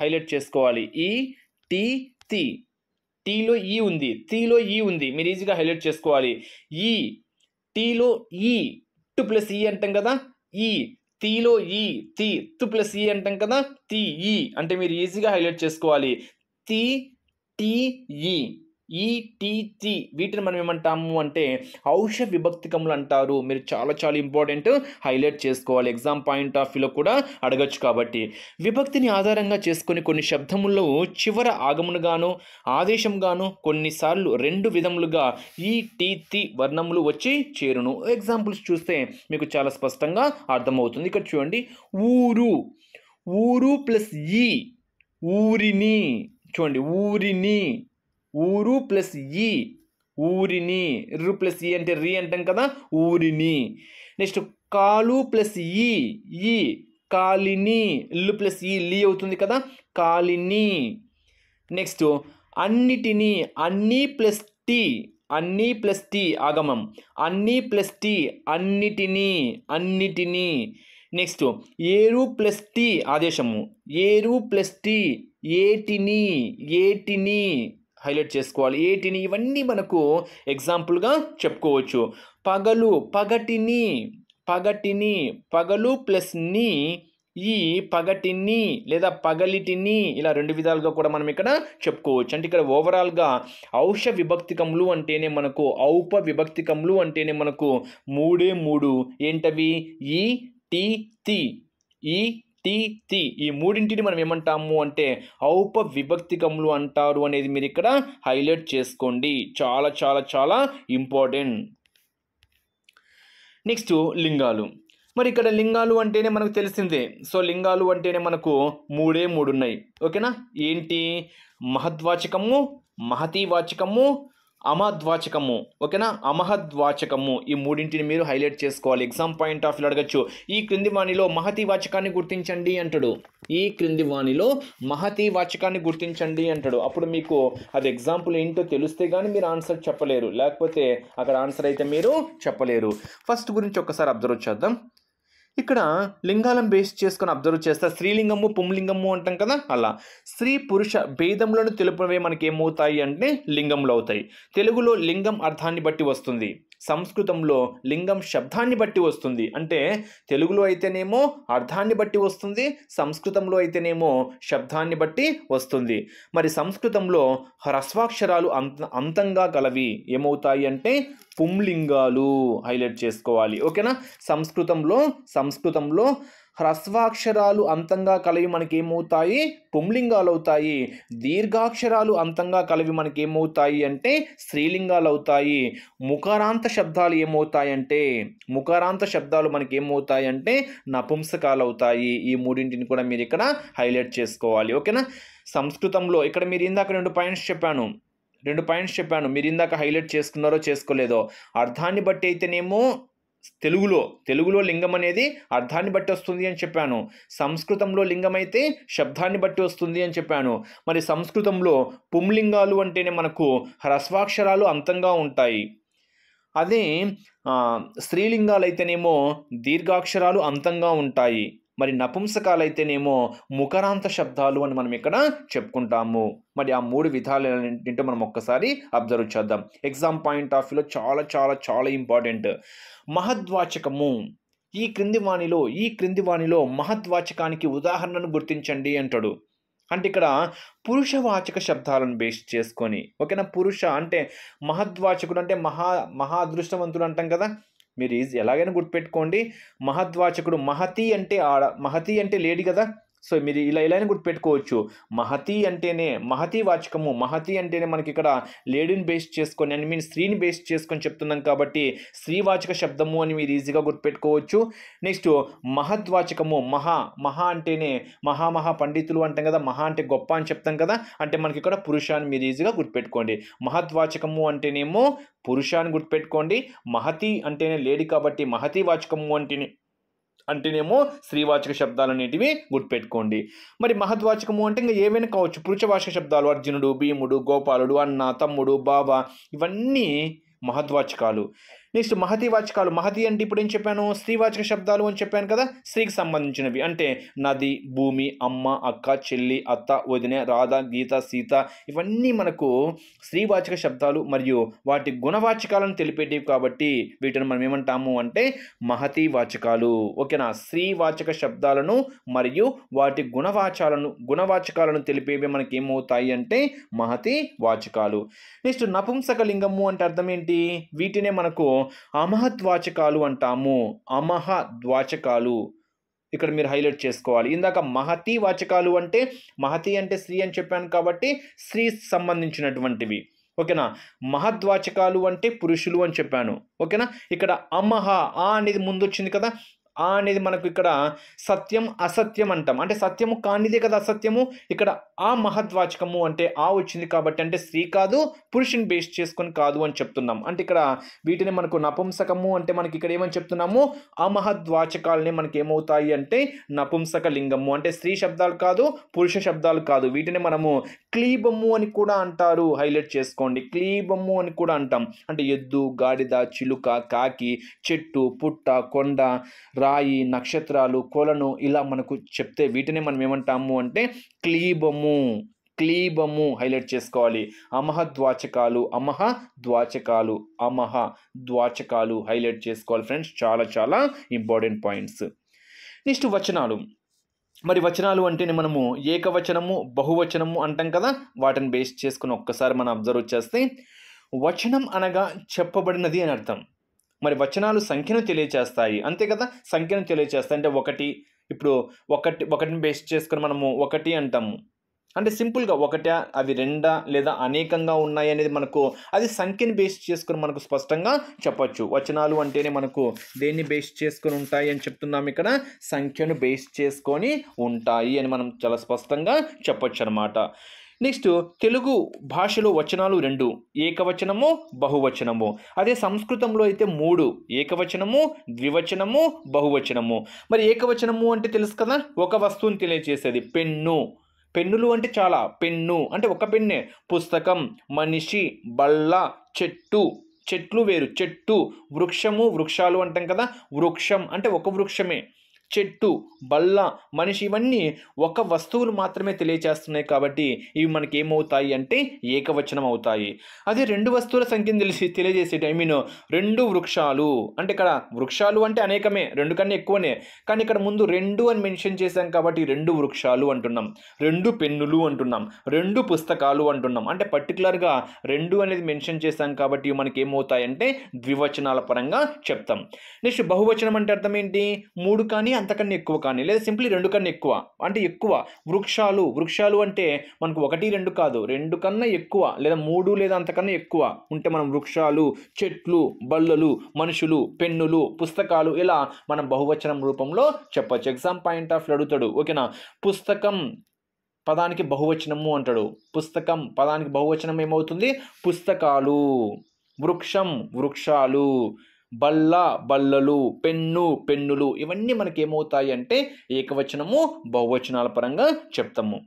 హైలైట్ చేసుకోవాలి. టీలో ఈ ఉంది, మీరు ఈజీగా హైలైట్ చేసుకోవాలి. టీలో టు ప్లస్ ఈ అంటాం కదా, తీలో తు ప్లస్ ఈ అంటాం కదా, అంటే మీరు ఈజీగా హైలైట్ చేసుకోవాలి. వీటిని మనం ఏమంటాము అంటే ఔష విభక్తికములు అంటారు. మీరు చాలా ఇంపార్టెంట్ హైలైట్ చేసుకోవాలి. ఎగ్జామ్ పాయింట్ ఆఫ్ వ్యూలో కూడా అడగచ్చు. కాబట్టి విభక్తిని ఆధారంగా చేసుకొని కొన్ని శబ్దముల్లో చివర ఆగమునుగాను ఆదేశంగాను కొన్నిసార్లు రెండు విధములుగా ఈ వర్ణములు వచ్చి చేరును. ఎగ్జాంపుల్స్ చూస్తే మీకు చాలా స్పష్టంగా అర్థమవుతుంది. ఇక్కడ చూడండి, ఊరు ప్లస్ ఈ, ఊరిని. చూడండి, ఊరు ప్లస్ ఈ, ఊరిని. రు ప్లస్ ఈ అంటే రీ అంటాం కదా, ఊరిని. నెక్స్ట్ కాలు ప్లస్ ఈ, కాలిని. ఇల్లు ప్లస్ ఈ, లీ అవుతుంది కదా, కాలిని. నెక్స్ట్ అన్నిటిని, అన్నీ ప్లస్ టీ ఆగమం, అన్నీ ప్లస్ టీ, అన్నిటిని. నెక్స్ట్ ఏరు ప్లస్ టీ ఆదేశము, ఏరు ప్లస్ టీ, ఏటిని హైలైట్ చేసుకోవాలి. ఏటిని, ఇవన్నీ మనకు ఎగ్జాంపుల్గా చెప్పుకోవచ్చు. పగటిని, పగలు ప్లస్ ని, ఈ పగటిని లేదా పగలిటిని, ఇలా రెండు విధాలుగా కూడా మనం ఇక్కడ చెప్పుకోవచ్చు. అంటే ఇక్కడ ఓవరాల్గా ఔష విభక్తికములు అంటేనే మనకు, ఔప విభక్తికములు అంటేనే మనకు మూడు. ఏంటవి? ఈ మూడింటిని మనం ఏమంటాము అంటే ఔప విభక్తికములు అంటారు అనేది మీరు ఇక్కడ హైలైట్ చేసుకోండి. చాలా ఇంపార్టెంట్. నెక్స్ట్ లింగాలు. మరి ఇక్కడ లింగాలు అంటేనే మనకు తెలిసిందే. సో లింగాలు అంటేనే మనకు మూడు ఉన్నాయి. ఓకేనా? ఏంటి? మహద్వాచకము, మహతీవాచకము, అమద్వాచకము. ఓకేనా? అమహద్వాచకము. ఈ మూడింటిని మీరు హైలైట్ చేసుకోవాలి. ఎగ్జామ్ పాయింట్ ఆఫ్ వ్యూ అడగచ్చు. ఈ క్రింది వాణిలో మహతీ వాచకాన్ని గుర్తించండి అంటాడు. ఈ క్రింది వాణిలో మహతీ వాచకాన్ని గుర్తించండి అంటాడు. అప్పుడు మీకు అది ఎగ్జాంపుల్ ఏంటో తెలిస్తే కానీ మీరు ఆన్సర్ చెప్పలేరు, లేకపోతే అక్కడ ఆన్సర్ అయితే మీరు చెప్పలేరు. ఫస్ట్ గురించి ఒక్కసారి అబ్జర్వ్ చేద్దాం. ఇక్కడ లింగాలను బేస్ చేసుకొని అబ్జర్వ్ చేస్తే స్త్రీలింగము పుంలింగము అంటాం కదా, అలా స్త్రీ పురుష భేదములను తెలుపునవే మనకి ఏమవుతాయి అంటే లింగములు అవుతాయి. తెలుగులో లింగం అర్థాన్ని బట్టి వస్తుంది, సంస్కృతంలో లింగం శబ్దాన్ని బట్టి వస్తుంది. అంటే తెలుగులో అయితేనేమో అర్థాన్ని బట్టి వస్తుంది, సంస్కృతంలో అయితేనేమో శబ్దాన్ని బట్టి వస్తుంది. మరి సంస్కృతంలో హ్రస్వాక్షరాలు అంతంగా కలవి ఏమవుతాయి అంటే పుంలింగాలు హైలైట్ చేసుకోవాలి. ఓకేనా? సంస్కృతంలో హ్రస్వాక్షరాలు అంతంగా కలివి మనకి ఏమవుతాయి? పుంలింగాలు అవుతాయి. దీర్ఘాక్షరాలు అంతంగా కలివి మనకి ఏమవుతాయి అంటే స్త్రీలింగాలు అవుతాయి. ముఖరాంత శబ్దాలు ఏమవుతాయంటే మనకి ఏమవుతాయంటే నపుంసకాలు అవుతాయి. ఈ మూడింటిని కూడా మీరు ఇక్కడ హైలైట్ చేసుకోవాలి. ఓకేనా? సంస్కృతంలో ఇక్కడ మీరు ఇందాక 2 పాయింట్స్ చెప్పాను. మీరు ఇందాక హైలైట్ చేసుకున్నారో చేసుకోలేదో. అర్థాన్ని బట్టి అయితేనేమో తెలుగులో లింగం అనేది అర్థాన్ని బట్టి వస్తుంది అని చెప్పాను. సంస్కృతంలో లింగం అయితే శబ్దాన్ని బట్టి వస్తుంది అని చెప్పాను. మరి సంస్కృతంలో పుంలింగాలు అంటేనే మనకు హ్రస్వాక్షరాలు అంతంగా ఉంటాయి. అదే స్త్రీలింగాలు అయితేనేమో దీర్ఘాక్షరాలు అంతంగా ఉంటాయి. మరి నపుంసకాలు అయితేనేమో ముఖరాంత శబ్దాలు అని మనం ఇక్కడ చెప్పుకుంటాము. మరి ఆ 3 విధాలు ఏంటో మనం ఒక్కసారి అబ్జర్వ్ చేద్దాం. ఎగ్జామ్ పాయింట్ ఆఫ్ వ్యూలో చాలా చాలా చాలా ఇంపార్టెంట్. మహద్వాచకము. ఈ క్రింది వాణిలో మహద్వాచకానికి ఉదాహరణను గుర్తించండి అంటాడు. అంటే ఇక్కడ పురుషవాచక శబ్దాలను బేస్ చేసుకొని, ఓకేనా? పురుష అంటే మహద్వాచకుడు అంటే మహా అదృష్టవంతుడు అంటాం కదా. మీరు ఎలాగైనా గుర్తుపెట్టుకోండి. మహద్వాచకుడు, మహతి అంటే లేడీ కదా. సో మీరు ఇలా గుర్తుపెట్టుకోవచ్చు. మహతి వాచకము. మహతి అంటేనే మనకి ఇక్కడ లేడీని బేస్ చేసుకొని స్త్రీని బేస్ చేసుకొని చెప్తున్నాం కాబట్టి స్త్రీవాచక శబ్దము అని మీరు ఈజీగా గుర్తుపెట్టుకోవచ్చు. నెక్స్ట్ మహద్వాచకము. మహా అంటేనే మహా పండితులు అంటాం కదా. మహా అంటే గొప్ప అని చెప్తాం కదా. అంటే మనకి ఇక్కడ పురుష అని మీరు ఈజీగా గుర్తుపెట్టుకోండి. మహద్వాచకము అంటేనేమో పురుషాన్ని గుర్తుపెట్టుకోండి. మహతి అంటేనే లేడీ కాబట్టి మహతి వాచకము అంటేనేమో స్త్రీవాచక శబ్దాలు అనేటివి గుర్తుపెట్టుకోండి. మరి మహద్వాచకము అంటే ఇంకా ఏవైనా కావచ్చు. పురుషవాచక శబ్దాలు అర్జునుడు, భీముడు, గోపాలుడు, అన్న, తమ్ముడు, బావ, ఇవన్నీ మహద్వాచకాలు. నెక్స్ట్ మహతి వాచకాలు. మహతి అంటే ఇప్పుడు ఏం చెప్పాను? స్త్రీవాచక శబ్దాలు అని చెప్పాను కదా. స్త్రీకి సంబంధించినవి అంటే నది, భూమి, అమ్మ, అక్క, చెల్లి, అత్త, వదిన, రాధ, గీత, సీత, ఇవన్నీ మనకు స్త్రీవాచక శబ్దాలు మరియు వాటి గుణవాచకాలను తెలిపేటివి కాబట్టి వీటిని మనం ఏమంటాము అంటే మహతి వాచకాలు. ఓకేనా? స్త్రీవాచక శబ్దాలను మరియు వాటి గుణవాచకాలను తెలిపేవి మనకి ఏమవుతాయి అంటే మహతి వాచకాలు. నెక్స్ట్ నపుంసక లింగము అంటే అర్థం ఏంటి? వీటినే మనకు అమహద్వాచకాలు అంటాము. అమహద్వాచకాలు ఇక్కడ మీరు హైలైట్ చేసుకోవాలి. ఇందాక మహతి వాచకాలు అంటే మహతి అంటే స్త్రీ అని చెప్పాను కాబట్టి స్త్రీ సంబంధించినటువంటివి. ఓకేనా? మహద్వాచకాలు అంటే పురుషులు అని చెప్పాను. ఓకేనా? ఇక్కడ అనేది ముందు వచ్చింది కదా. అనేది మనకు ఇక్కడ సత్యం అసత్యం అంటాం. అంటే సత్యము కానిదే కదా అసత్యము. ఇక్కడ ఆ మహద్వాచకము అంటే వచ్చింది కాబట్టి అంటే స్త్రీ కాదు, పురుషుని బేస్ చేసుకొని కాదు అని చెప్తున్నాం. అంటే ఇక్కడ వీటిని మనకు నపుంసకము అంటే మనకి ఇక్కడ ఏమని చెప్తున్నాము? అమహద్వాచకాలని మనకి ఏమవుతాయి అంటే నపుంసక లింగము. అంటే స్త్రీ శబ్దాలు కాదు, పురుష శబ్దాలు కాదు. వీటిని మనము క్లీబము అని కూడా అంటారు. హైలైట్ చేసుకోండి. క్లీబము అని కూడా అంటాం. అంటే ఎద్దు, గాడిద, చిలుక, కాకి, చెట్టు, పుట్ట, కొండ, రాయి, నక్షత్రాలు, కొలను ఇలా మనకు చెప్తే వీటిని మనం ఏమంటాము అంటే క్లీబము హైలైట్ చేసుకోవాలి. అమహద్వాచకాలు హైలైట్ చేసుకోవాలి ఫ్రెండ్స్. చాలా చాలా ఇంపార్టెంట్ పాయింట్స్. నెక్స్ట్ వచనాలు. మరి వచనాలు అంటేనే మనము ఏకవచనము, బహువచనము అంటాం కదా. వాటిని బేస్ చేసుకుని ఒక్కసారి మనం అబ్జర్వ్ చేస్తే వచనం అనగా చెప్పబడినది అని అర్థం. మరి వచనాలు సంఖ్యను తెలియచేస్తాయి, అంతే కదా. సంఖ్యను తెలియచేస్తాయి అంటే ఒకటిని బేస్ చేసుకుని మనము ఒకటి అంటాము. అంటే సింపుల్గా ఒకటా, అవి రెండా, లేదా అనేకంగా ఉన్నాయి అనేది మనకు అది సంఖ్యని బేస్ చేసుకుని మనకు స్పష్టంగా చెప్పొచ్చు. వచనాలు అంటేనే మనకు దేన్ని బేస్ చేసుకొని ఉంటాయి అని చెప్తున్నాం. ఇక్కడ సంఖ్యను బేస్ చేసుకొని ఉంటాయి అని మనం చాలా స్పష్టంగా చెప్పొచ్చు అనమాట. నెక్స్ట్ తెలుగు భాషలో వచనాలు 2, ఏకవచనము, బహువచనము. అదే సంస్కృతంలో అయితే 3, ఏకవచనము, ద్వివచనము, బహువచనము. మరి ఏకవచనము అంటే తెలుసు కదా, ఒక వస్తువుని తెలియజేసేది. పెన్నులు అంటే చాలా, పెన్ను అంటే ఒక పెన్నే. పుస్తకం, మనిషి, బల్ల, చెట్లు వేరు, చెట్టు, వృక్షాలు అంటాం కదా. వృక్షం అంటే ఒక వృక్షమే. చెట్టు, బల్ల, మనిషి ఇవన్నీ ఒక వస్తువులు మాత్రమే తెలియచేస్తున్నాయి కాబట్టి ఇవి మనకి ఏమవుతాయి అంటే ఏకవచనం అవుతాయి. అదే 2 వస్తువుల సంఖ్యను తెలియజేసేటి 2 వృక్షాలు అంటే ఇక్కడ వృక్షాలు అంటే అనేకమే, 2 కన్నా ఎక్కువనే, కానీ ఇక్కడ ముందు 2 అని మెన్షన్ చేశాం కాబట్టి 2 వృక్షాలు అంటున్నాం. 2 పెన్నులు అంటున్నాం, 2 పుస్తకాలు అంటున్నాం. అంటే పర్టికులర్గా 2 అనేది మెన్షన్ చేశాం కాబట్టి మనకి ఏమవుతాయి అంటే ద్వివచనాల పరంగా చెప్తాం. నెక్స్ట్ బహువచనం అంటే అర్థం ఏంటి? 3 కానీ అంతకన్నా ఎక్కువ కానీ, లేదా సింప్లీ 2 కన్నా ఎక్కువ అంటే ఎక్కువ. వృక్షాలు అంటే మనకు 1, 2 కాదు, 2 కన్నా ఎక్కువ, లేదా 3 లేదా అంతకన్నా ఎక్కువ ఉంటే మనం వృక్షాలు, చెట్లు, బల్లలు, మనుషులు, పెన్నులు, పుస్తకాలు ఇలా మనం బహువచనం రూపంలో చెప్పొచ్చు. ఎగ్జామ్ పాయింట్ ఆఫ్ అడుగుతాడు, ఓకేనా. పుస్తకం పదానికి బహువచనము అంటాడు. పుస్తకం పదానికి బహువచనం ఏమవుతుంది? పుస్తకాలు. వృక్షం వృక్షాలు, బల్ల బల్లలు, పెన్నులు, ఇవన్నీ మనకి ఏమవుతాయి అంటే ఏకవచనము బహువచనాల పరంగా చెప్తాము.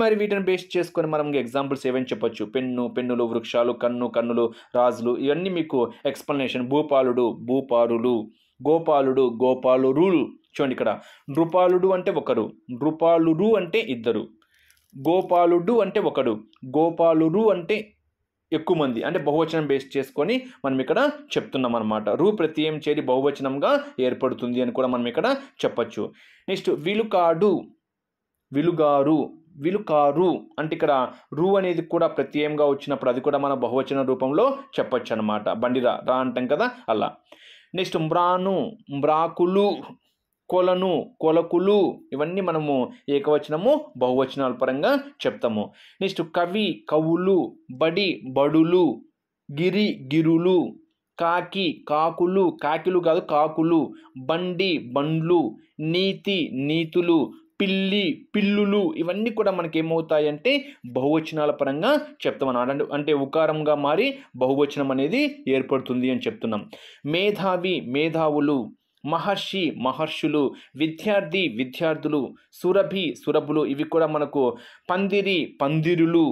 మరి వీటిని బేస్ చేసుకొని మనం ఎగ్జాంపుల్స్ ఏమని చెప్పొచ్చు? పెన్నులు, వృక్షాలు, కన్నులు, రాజులు, ఇవన్నీ మీకు ఎక్స్ప్లెనేషన్. భూపాలుడు, గోపాలురు. చూడండి ఇక్కడ నృపాలుడు అంటే ఒకరు, నృపాలురు అంటే ఇద్దరు, గోపాలుడు అంటే ఒకడు, గోపాలురు అంటే ఎక్కువ మంది, అంటే బహువచనం బేస్ చేసుకొని మనం ఇక్కడ చెప్తున్నాం అనమాట. ప్రత్యయం చేరి బహువచనంగా ఏర్పడుతుంది అని కూడా మనం ఇక్కడ చెప్పచ్చు. నెక్స్ట్ విలుకారు అంటే ఇక్కడ అనేది కూడా ప్రత్యయంగా వచ్చినప్పుడు అది కూడా మన బహువచన రూపంలో చెప్పచ్చు అనమాట. బండి రా అంటాం కదా, అలా. నెక్స్ట్ మ్రాకులు, కొలకులు, ఇవన్నీ మనము ఏకవచనము బహువచనాల పరంగా చెప్తాము. నెక్స్ట్ కవులు, బడులు, గిరులు, కాకులు కాదు కాకులు, బండ్లు, నీతులు, పిల్లులు, ఇవన్నీ కూడా మనకి ఏమవుతాయి అంటే బహువచనాల పరంగా చెప్తాం అన్నమాట. అంటే ఉకారంగా మారి బహువచనం అనేది ఏర్పడుతుంది అని చెప్తున్నాం. మేధావులు, మహర్షులు, విద్యార్థులు, సురభులు, ఇవి కూడా మనకు పందిరులు,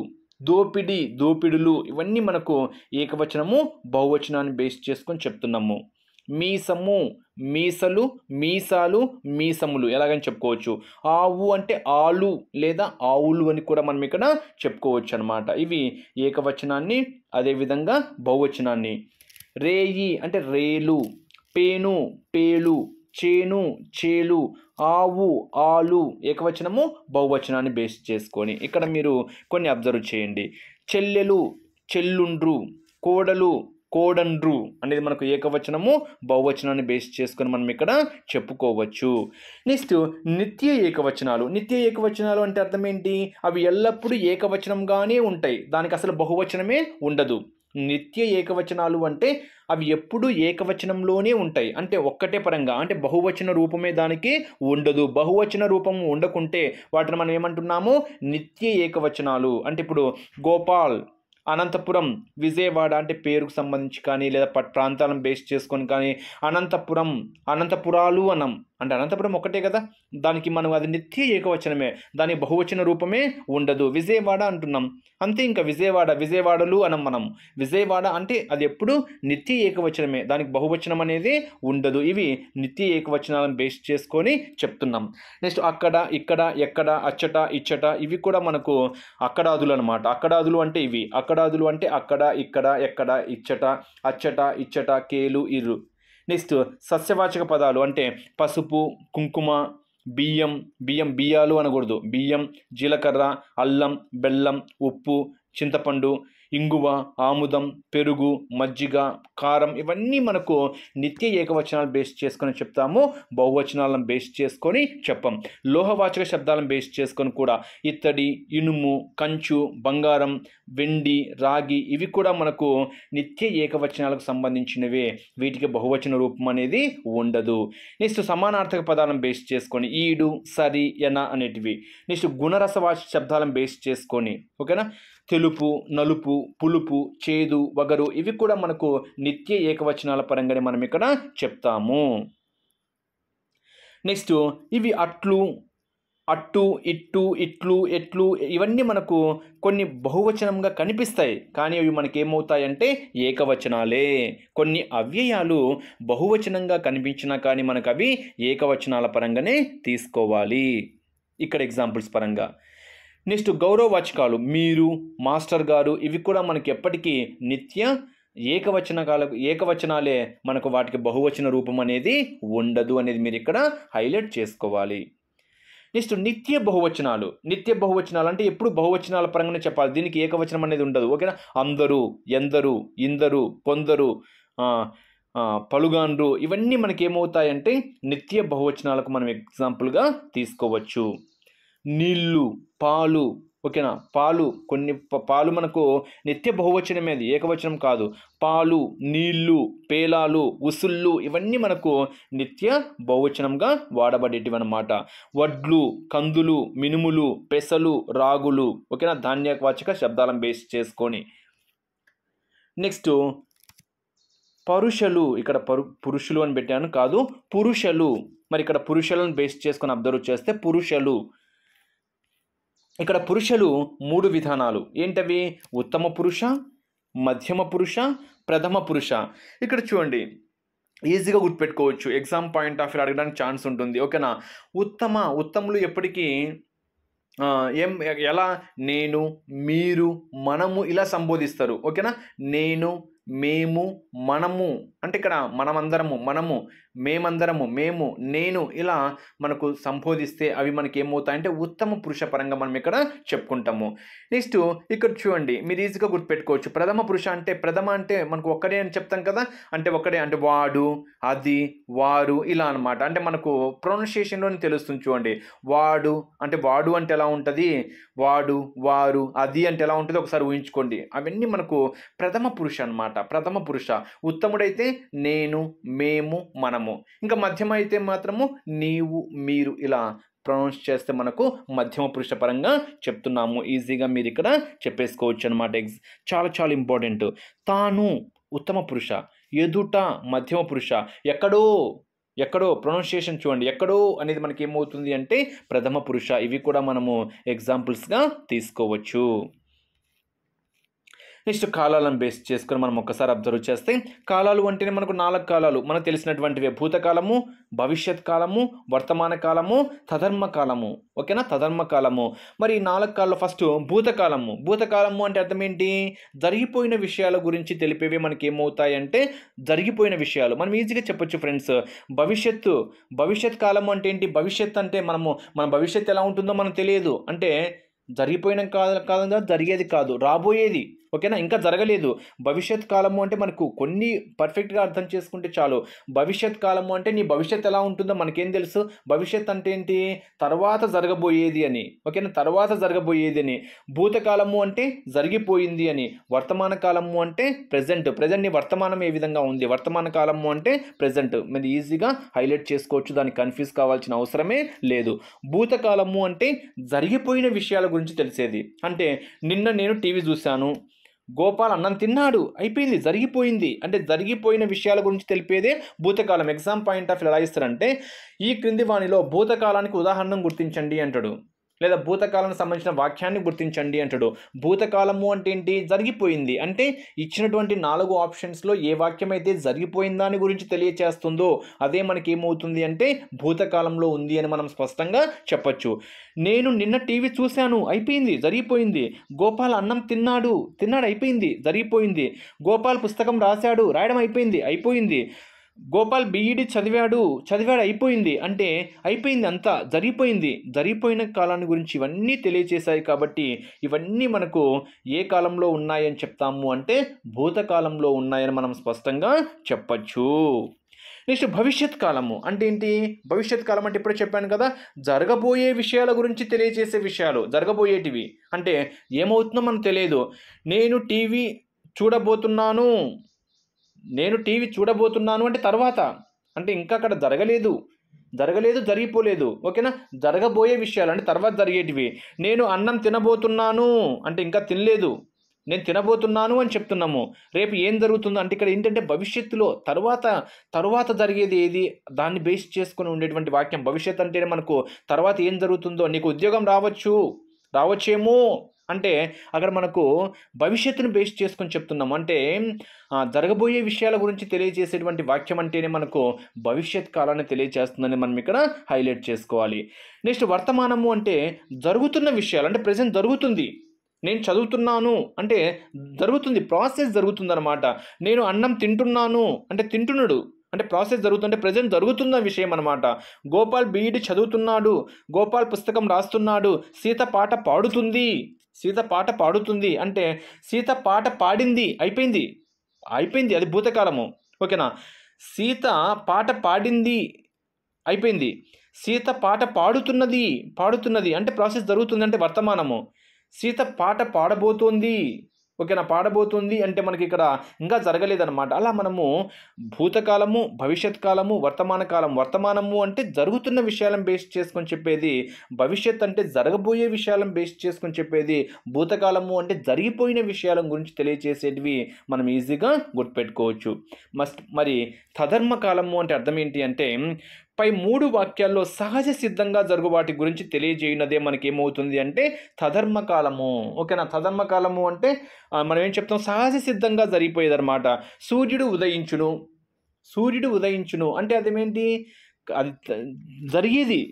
దోపిడులు, ఇవన్నీ మనకు ఏకవచనము బహువచనాన్ని బేస్ చేసుకొని చెప్తున్నాము. మీసాలు, ఎలాగని చెప్పుకోవచ్చు. ఆవు అంటే ఆలు లేదా ఆవులు అని కూడా మనం ఇక్కడ చెప్పుకోవచ్చు అనమాట. ఇవి ఏకవచనాన్ని, అదేవిధంగా బహువచనాన్ని. రేయి అంటే రేలు, పేలు, చేలు, ఆలు, ఏకవచనము బహువచనాన్ని బేస్ చేసుకొని. ఇక్కడ మీరు కొన్ని అబ్జర్వ్ చేయండి. చెల్లుండ్రు, కోడండ్రు అనేది మనకు ఏకవచనము బహువచనాన్ని బేస్ చేసుకొని మనం ఇక్కడ చెప్పుకోవచ్చు. నెక్స్ట్ నిత్య ఏకవచనాలు అంటే అర్థం ఏంటి? అవి ఎల్లప్పుడూ ఏకవచనంగానే ఉంటాయి, దానికి అసలు బహువచనమే ఉండదు. నిత్య ఏకవచనాలు అంటే అవి ఎప్పుడు ఏకవచనంలోనే ఉంటాయి, అంటే ఒక్కటే పరంగా, అంటే బహువచన రూపమే దానికి ఉండదు. బహువచన రూపం ఉండకుంటే వాటిని మనం ఏమంటున్నాము? నిత్య ఏకవచనాలు. అంటే ఇప్పుడు గోపాల్, అనంతపురం, విజయవాడ అంటే పేరుకు సంబంధించి కానీ, లేదా ప్రాంతాలను బేస్ చేసుకొని కానీ అనంతపురాలు అనం, అంటే అనంతపురం ఒకటే కదా, దానికి మనం అది నిత్య ఏకవచనమే, దానికి బహువచన రూపమే ఉండదు. విజయవాడ అంటున్నాం అంతే, ఇంకా విజయవాడలు అనం మనం. విజయవాడ అంటే అది ఎప్పుడు నిత్య ఏకవచనమే, దానికి బహువచనం అనేది ఉండదు. ఇవి నిత్య ఏకవచనాలను బేస్ చేసుకొని చెప్తున్నాం. నెక్స్ట్ అక్కడ, ఇక్కడ, ఎక్కడ, అచ్చట, ఇచ్చట, ఇవి కూడా మనకు అక్కడాదులు అనమాట. అక్కడాదులు అంటే ఇవి. అక్కడాదులు అంటే అక్కడ, ఇక్కడ, ఎక్కడ, ఇచ్చట, అచ్చట, ఇచ్చట, కేలు, ఇరు. నెక్స్ట్ సస్యవాచక పదాలు అంటే పసుపు, కుంకుమ, బియ్యాలు అనకూడదు. బియ్యం, జీలకర్ర, అల్లం, బెల్లం, ఉప్పు, చింతపండు, ఇంగువ, ఆముదం, పెరుగు, మజ్జిగ, కారం, ఇవన్నీ మనకు నిత్య ఏకవచనాలు బేస్ చేసుకొని చెప్తాము, బహువచనాలను బేస్ చేసుకొని చెప్పాం. లోహవాచక శబ్దాలను బేస్ చేసుకొని కూడా ఇత్తడి, ఇనుము, కంచు, బంగారం, వెండి, రాగి, ఇవి కూడా మనకు నిత్య ఏకవచనాలకు సంబంధించినవే, వీటికి బహువచన రూపం అనేది ఉండదు. నెక్స్ట్ సమానార్థక పదాలను బేస్ చేసుకొని ఈడు, సరి, ఎన అనేటివి. నెక్స్ట్ గుణరసవాచక శబ్దాలను బేస్ చేసుకొని, ఓకేనా, తెలుపు, నలుపు, పులుపు, చేదు, వగరు, ఇవి కూడా మనకు నిత్య ఏకవచనాల పరంగానే మనం ఇక్కడ చెప్తాము. నెక్స్ట్ ఇవి అట్లు, ఇట్టు, ఇట్లు, ఎట్లు, ఇవన్నీ మనకు కొన్ని బహువచనంగా కనిపిస్తాయి, కానీ అవి మనకి ఏమవుతాయంటే ఏకవచనాలే. కొన్ని అవ్యయాలు బహువచనంగా కనిపించినా కానీ మనకు అవి ఏకవచనాల పరంగానే తీసుకోవాలి, ఇక్కడ ఎగ్జాంపుల్స్ పరంగా. నెక్స్ట్ గౌరవవాచకాలు మీరు, మాస్టర్ గారు, ఇవి కూడా మనకి ఎప్పటికీ నిత్య ఏకవచనాలే, మనకు వాటికి బహువచన రూపం అనేది ఉండదు అనేది మీరు ఇక్కడ హైలైట్ చేసుకోవాలి. నెక్స్ట్ నిత్య బహువచనాలు అంటే ఎప్పుడు బహువచనాల పరంగానే చెప్పాలి, దీనికి ఏకవచనం అనేది ఉండదు, ఓకేనా. అందరూ, ఎందరు, ఇందరు, కొందరు, పలుగాండ్రు ఇవన్నీ మనకి ఏమవుతాయంటే నిత్య బహువచనాలకు మనం ఎగ్జాంపుల్గా తీసుకోవచ్చు. నీళ్ళు, పాలు, ఓకేనా, పాలు కొన్ని పాలు మనకు నిత్య బహువచనమే, అది ఏకవచనం కాదు. పాలు, నీళ్ళు, పేలాలు, ఉసుళ్ళు ఇవన్నీ మనకు నిత్య బహువచనంగా వాడబడేటివి అన్నమాట. వడ్లు, కందులు, మినుములు, పెసలు, రాగులు, ఓకేనా, ధాన్యవాచక శబ్దాలను బేస్ చేసుకొని. నెక్స్ట్ పరుషలు, ఇక్కడ పురుషులు అని పెట్టాను, కాదు పురుషలు. మరి ఇక్కడ పురుషులను బేస్ చేసుకొని అబ్జర్వ్ చేస్తే పురుషలు, ఇక్కడ పురుషలు 3 విధానాలు ఏంటవి? ఉత్తమ పురుష, మధ్యమ పురుష, ప్రథమ పురుష. ఇక్కడ చూడండి, ఈజీగా గుర్తుపెట్టుకోవచ్చు, ఎగ్జామ్ పాయింట్ ఆఫ్ వ్యూ అడగడానికి ఛాన్స్ ఉంటుంది, ఓకేనా. ఉత్తములు ఎప్పటికీ ఎలా నేను, మీరు, మనము ఇలా సంబోధిస్తారు, ఓకేనా. నేను, మేము, మనము అంటే ఇక్కడ మనమందరము, మనము, మేమందరము, మేము, నేను ఇలా మనకు సంబోధిస్తే అవి మనకి ఏమవుతాయంటే ఉత్తమ పురుష పరంగా మనం ఇక్కడ చెప్పుకుంటాము. నెక్స్ట్ ఇక్కడ చూడండి, మీరు ఈజీగా గుర్తుపెట్టుకోవచ్చు. ప్రథమ పురుష అంటే, ప్రథమ అంటే మనకు ఒక్కడే అని చెప్తాం కదా, అంటే ఒక్కడే అంటే వాడు, అది, వారు ఇలా అనమాట. అంటే మనకు ప్రొనౌన్సియేషన్లోనే తెలుస్తుంది చూడండి. వాడు అంటే ఎలా ఉంటుంది, వాడు, వారు, అది అంటే ఎలా ఉంటుంది ఒకసారి ఊహించుకోండి. అవన్నీ మనకు ప్రథమ పురుష అనమాట. ప్రథమ పురుష. ఉత్తముడైతే నేను, మేము, మనము. ఇంకా మధ్యమ అయితే మాత్రము నీవు, మీరు ఇలా ప్రొనౌన్స్ చేస్తే మనకు మధ్యమ పురుష పరంగా చెప్తున్నాము. ఈజీగా మీరు ఇక్కడ చెప్పేసుకోవచ్చు అనమాట. చాలా చాలా ఇంపార్టెంట్. తాను ఉత్తమ పురుష, ఎదుట మధ్యమ పురుష, ఎక్కడో ప్రొనౌన్సియేషన్ చూడండి, ఎక్కడో అనేది మనకి ఏమవుతుంది అంటే ప్రథమ పురుష. ఇవి కూడా మనము ఎగ్జాంపుల్స్గా తీసుకోవచ్చు. నెక్స్ట్ కాలాలను బేస్ చేసుకొని మనం ఒక్కసారి అబ్జర్వ్ చేస్తే, కాలాలు అంటేనే మనకు 4 కాలాలు మనకు తెలిసినటువంటివే. భూతకాలము, భవిష్యత్ కాలము, వర్తమాన కాలము, తదర్మ కాలము, ఓకేనా, తదర్మ కాలము. మరి ఈ 4 కాలంలో ఫస్ట్ భూతకాలము. భూతకాలము అంటే అర్థం ఏంటి? జరిగిపోయిన విషయాల గురించి తెలిపేవి మనకి ఏమవుతాయంటే జరిగిపోయిన విషయాలు. మనం ఈజీగా చెప్పొచ్చు ఫ్రెండ్స్. భవిష్యత్ కాలము అంటే ఏంటి? భవిష్యత్ అంటే మన భవిష్యత్తు ఎలా ఉంటుందో మనకు తెలియదు, అంటే జరిగిపోయిన కాలంగా జరిగేది కాదు, రాబోయేది, ఓకేనా, ఇంకా జరగలేదు. భవిష్యత్ కాలము అంటే మనకు కొన్ని పర్ఫెక్ట్గా అర్థం చేసుకుంటే చాలు. భవిష్యత్ కాలము అంటే నీ భవిష్యత్తు ఎలా ఉంటుందో మనకేం తెలుసు? భవిష్యత్ అంటే ఏంటి? తర్వాత జరగబోయేది అని, ఓకేనా, తర్వాత జరగబోయేది అని. భూతకాలము అంటే జరిగిపోయింది అని. వర్తమాన కాలము అంటే ప్రజెంట్ని వర్తమానం ఏ విధంగా ఉంది, వర్తమాన కాలము అంటే ప్రజెంట్. మీరు ఈజీగా హైలైట్ చేసుకోవచ్చు, దానికి కన్ఫ్యూజ్ కావాల్సిన అవసరమే లేదు. భూతకాలము అంటే జరిగిపోయిన విషయాల గురించి తెలిసేది. అంటే నిన్న నేను టీవీ చూశాను, గోపాల్ అన్నం తిన్నాడు, అయిపోయింది, జరిగిపోయింది. అంటే జరిగిపోయిన విషయాల గురించి తెలిపేదే భూతకాలం. ఎగ్జామ్ పాయింట్ ఆఫ్ ఎలా ఇస్తారంటే, ఈ క్రింది వాణిలో భూతకాలానికి ఉదాహరణను గుర్తించండి అంటాడు, లేదా భూతకాలానికి సంబంధించిన వాక్యాన్ని గుర్తించండి అంటాడు. భూతకాలము అంటే ఏంటి? జరిగిపోయింది. అంటే ఇచ్చినటువంటి 4 ఆప్షన్స్లో ఏ వాక్యం అయితే జరిగిపోయిన దాని గురించి తెలియచేస్తుందో అదే మనకి ఏమవుతుంది అంటే భూతకాలంలో ఉంది అని మనం స్పష్టంగా చెప్పచ్చు. నేను నిన్న టీవీ చూశాను, అయిపోయింది, జరిగిపోయింది. గోపాల్ అన్నం తిన్నాడు, అయిపోయింది, జరిగిపోయింది. గోపాల్ పుస్తకం రాయడం అయిపోయింది. గోపాల్ బీఈడి చదివాడు, అయిపోయింది. అంటే అయిపోయింది, అంతా జరిగిపోయింది. జరిగిపోయిన కాలాన్ని గురించి ఇవన్నీ తెలియచేశాయి. కాబట్టి ఇవన్నీ మనకు ఏ కాలంలో ఉన్నాయని చెప్తాము అంటే భూతకాలంలో ఉన్నాయని మనం స్పష్టంగా చెప్పచ్చు. నెక్స్ట్ భవిష్యత్ కాలము అంటే ఏంటి? భవిష్యత్ కాలం అంటే ఇప్పుడు చెప్పాను కదా, జరగబోయే విషయాల గురించి తెలియజేసే విషయాలు, జరగబోయేటివి. అంటే ఏమవుతుందో మనకు తెలియదు. నేను టీవీ చూడబోతున్నాను అంటే తర్వాత, అంటే ఇంకా అక్కడ జరగలేదు, జరిగిపోలేదు, ఓకేనా. జరగబోయే విషయాలు అంటే తర్వాత జరిగేటివి. నేను అన్నం తినబోతున్నాను అంటే ఇంకా తినలేదు, నేను తినబోతున్నాను అని చెప్తున్నాము. రేపు ఏం జరుగుతుందో అంటే ఇక్కడ ఏంటంటే భవిష్యత్తులో తర్వాత జరిగేది ఏది, దాన్ని బేస్ చేసుకుని ఉండేటువంటి వాక్యం. భవిష్యత్ అంటేనే మనకు తర్వాత ఏం జరుగుతుందో, నీకు ఉద్యోగం రావచ్చేమో అంటే అక్కడ మనకు భవిష్యత్తును బేస్ చేసుకొని చెప్తున్నాము. అంటే జరగబోయే విషయాల గురించి తెలియజేసేటువంటి వాక్యం అంటేనే మనకు భవిష్యత్ కాలాన్ని తెలియజేస్తుందని మనం ఇక్కడ హైలైట్ చేసుకోవాలి. నెక్స్ట్ వర్తమానము అంటే జరుగుతున్న విషయాలు, అంటే ప్రెజెంట్ జరుగుతుంది. నేను చదువుతున్నాను అంటే జరుగుతుంది, ప్రాసెస్ జరుగుతుంది అనమాట. నేను అన్నం తింటున్నాను అంటే తింటున్నాడు, అంటే ప్రాసెస్ జరుగుతుంటే ప్రజెంట్ జరుగుతున్న విషయం అనమాట. గోపాల్ బీఈడి చదువుతున్నాడు, గోపాల్ పుస్తకం రాస్తున్నాడు, సీత పాట పాడుతుంది అంటే సీత పాట పాడింది, అయిపోయింది, అది భూతకాలము, ఓకేనా. సీత పాట పాడింది అయిపోయింది. సీత పాట పాడుతున్నది అంటే ప్రాసెస్ జరుగుతుంది అంటే వర్తమానము. సీత పాట పాడబోతోంది. ఓకేనా? పాడబోతుంది అంటే మనకి ఇక్కడ ఇంకా జరగలేదన్నమాట. అలా మనము భూతకాలము, భవిష్యత్ కాలము, వర్తమాన కాలం. వర్తమానము అంటే జరుగుతున్న విషయాలను బేస్ చేసుకొని చెప్పేది. భవిష్యత్ అంటే జరగబోయే విషయాలను బేస్ చేసుకొని చెప్పేది. భూతకాలము అంటే జరిగిపోయిన విషయాల గురించి తెలియజేసేటివి మనం ఈజీగా గుర్తుపెట్టుకోవచ్చు. మరి తదర్మ కాలము అంటే అర్థం ఏంటి అంటే పై 3 వాక్యాల్లో సహజ సిద్ధంగా జరుగు వాటి గురించి తెలియజేయునదే మనకి ఏమవుతుంది అంటే తదర్మ కాలము. ఓకేనా? తదర్మ కాలము అంటే మనం ఏం చెప్తాం, సహజ సిద్ధంగా జరిగిపోయేదన్నమాట. సూర్యుడు ఉదయించును అంటే అదేమేంటి, అది జరిగేది,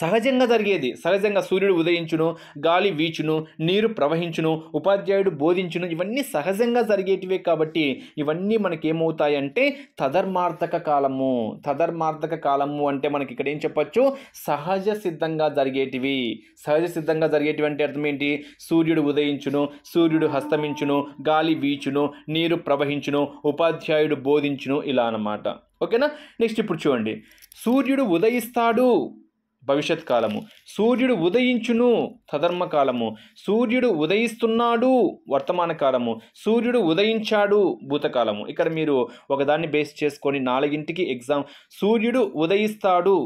సహజంగా జరిగేది. సహజంగా సూర్యుడు ఉదయించును, గాలి వీచును, నీరు ప్రవహించును, ఉపాధ్యాయుడు బోధించును, ఇవన్నీ సహజంగా జరిగేటివే. కాబట్టి ఇవన్నీ మనకి ఏమవుతాయంటే తదర్మార్థక కాలము. తదర్మార్థక కాలము అంటే మనకి ఇక్కడ ఏం చెప్పచ్చు, సహజ సిద్ధంగా జరిగేటివి. సహజ సిద్ధంగా జరిగేటివి అంటే అర్థం ఏంటి, సూర్యుడు ఉదయించును, సూర్యుడు హస్తమించును, గాలి వీచును, నీరు ప్రవహించును, ఉపాధ్యాయుడు బోధించును, ఇలా అన్నమాట. ఓకేనా? నెక్స్ట్ ఇప్పుడు చూడండి, సూర్యుడు ఉదయిస్తాడు భవిష్యత్ కాలము, సూర్యుడు ఉదయించును తదర్మ కాలము, సూర్యుడు ఉదయిస్తున్నాడు వర్తమాన కాలము, సూర్యుడు ఉదయించాడు భూతకాలము. ఇక్కడ మీరు ఒకదాన్ని బేస్ చేసుకొని 4కి ఎగ్జామ్. సూర్యుడు ఉదయిస్తాడు,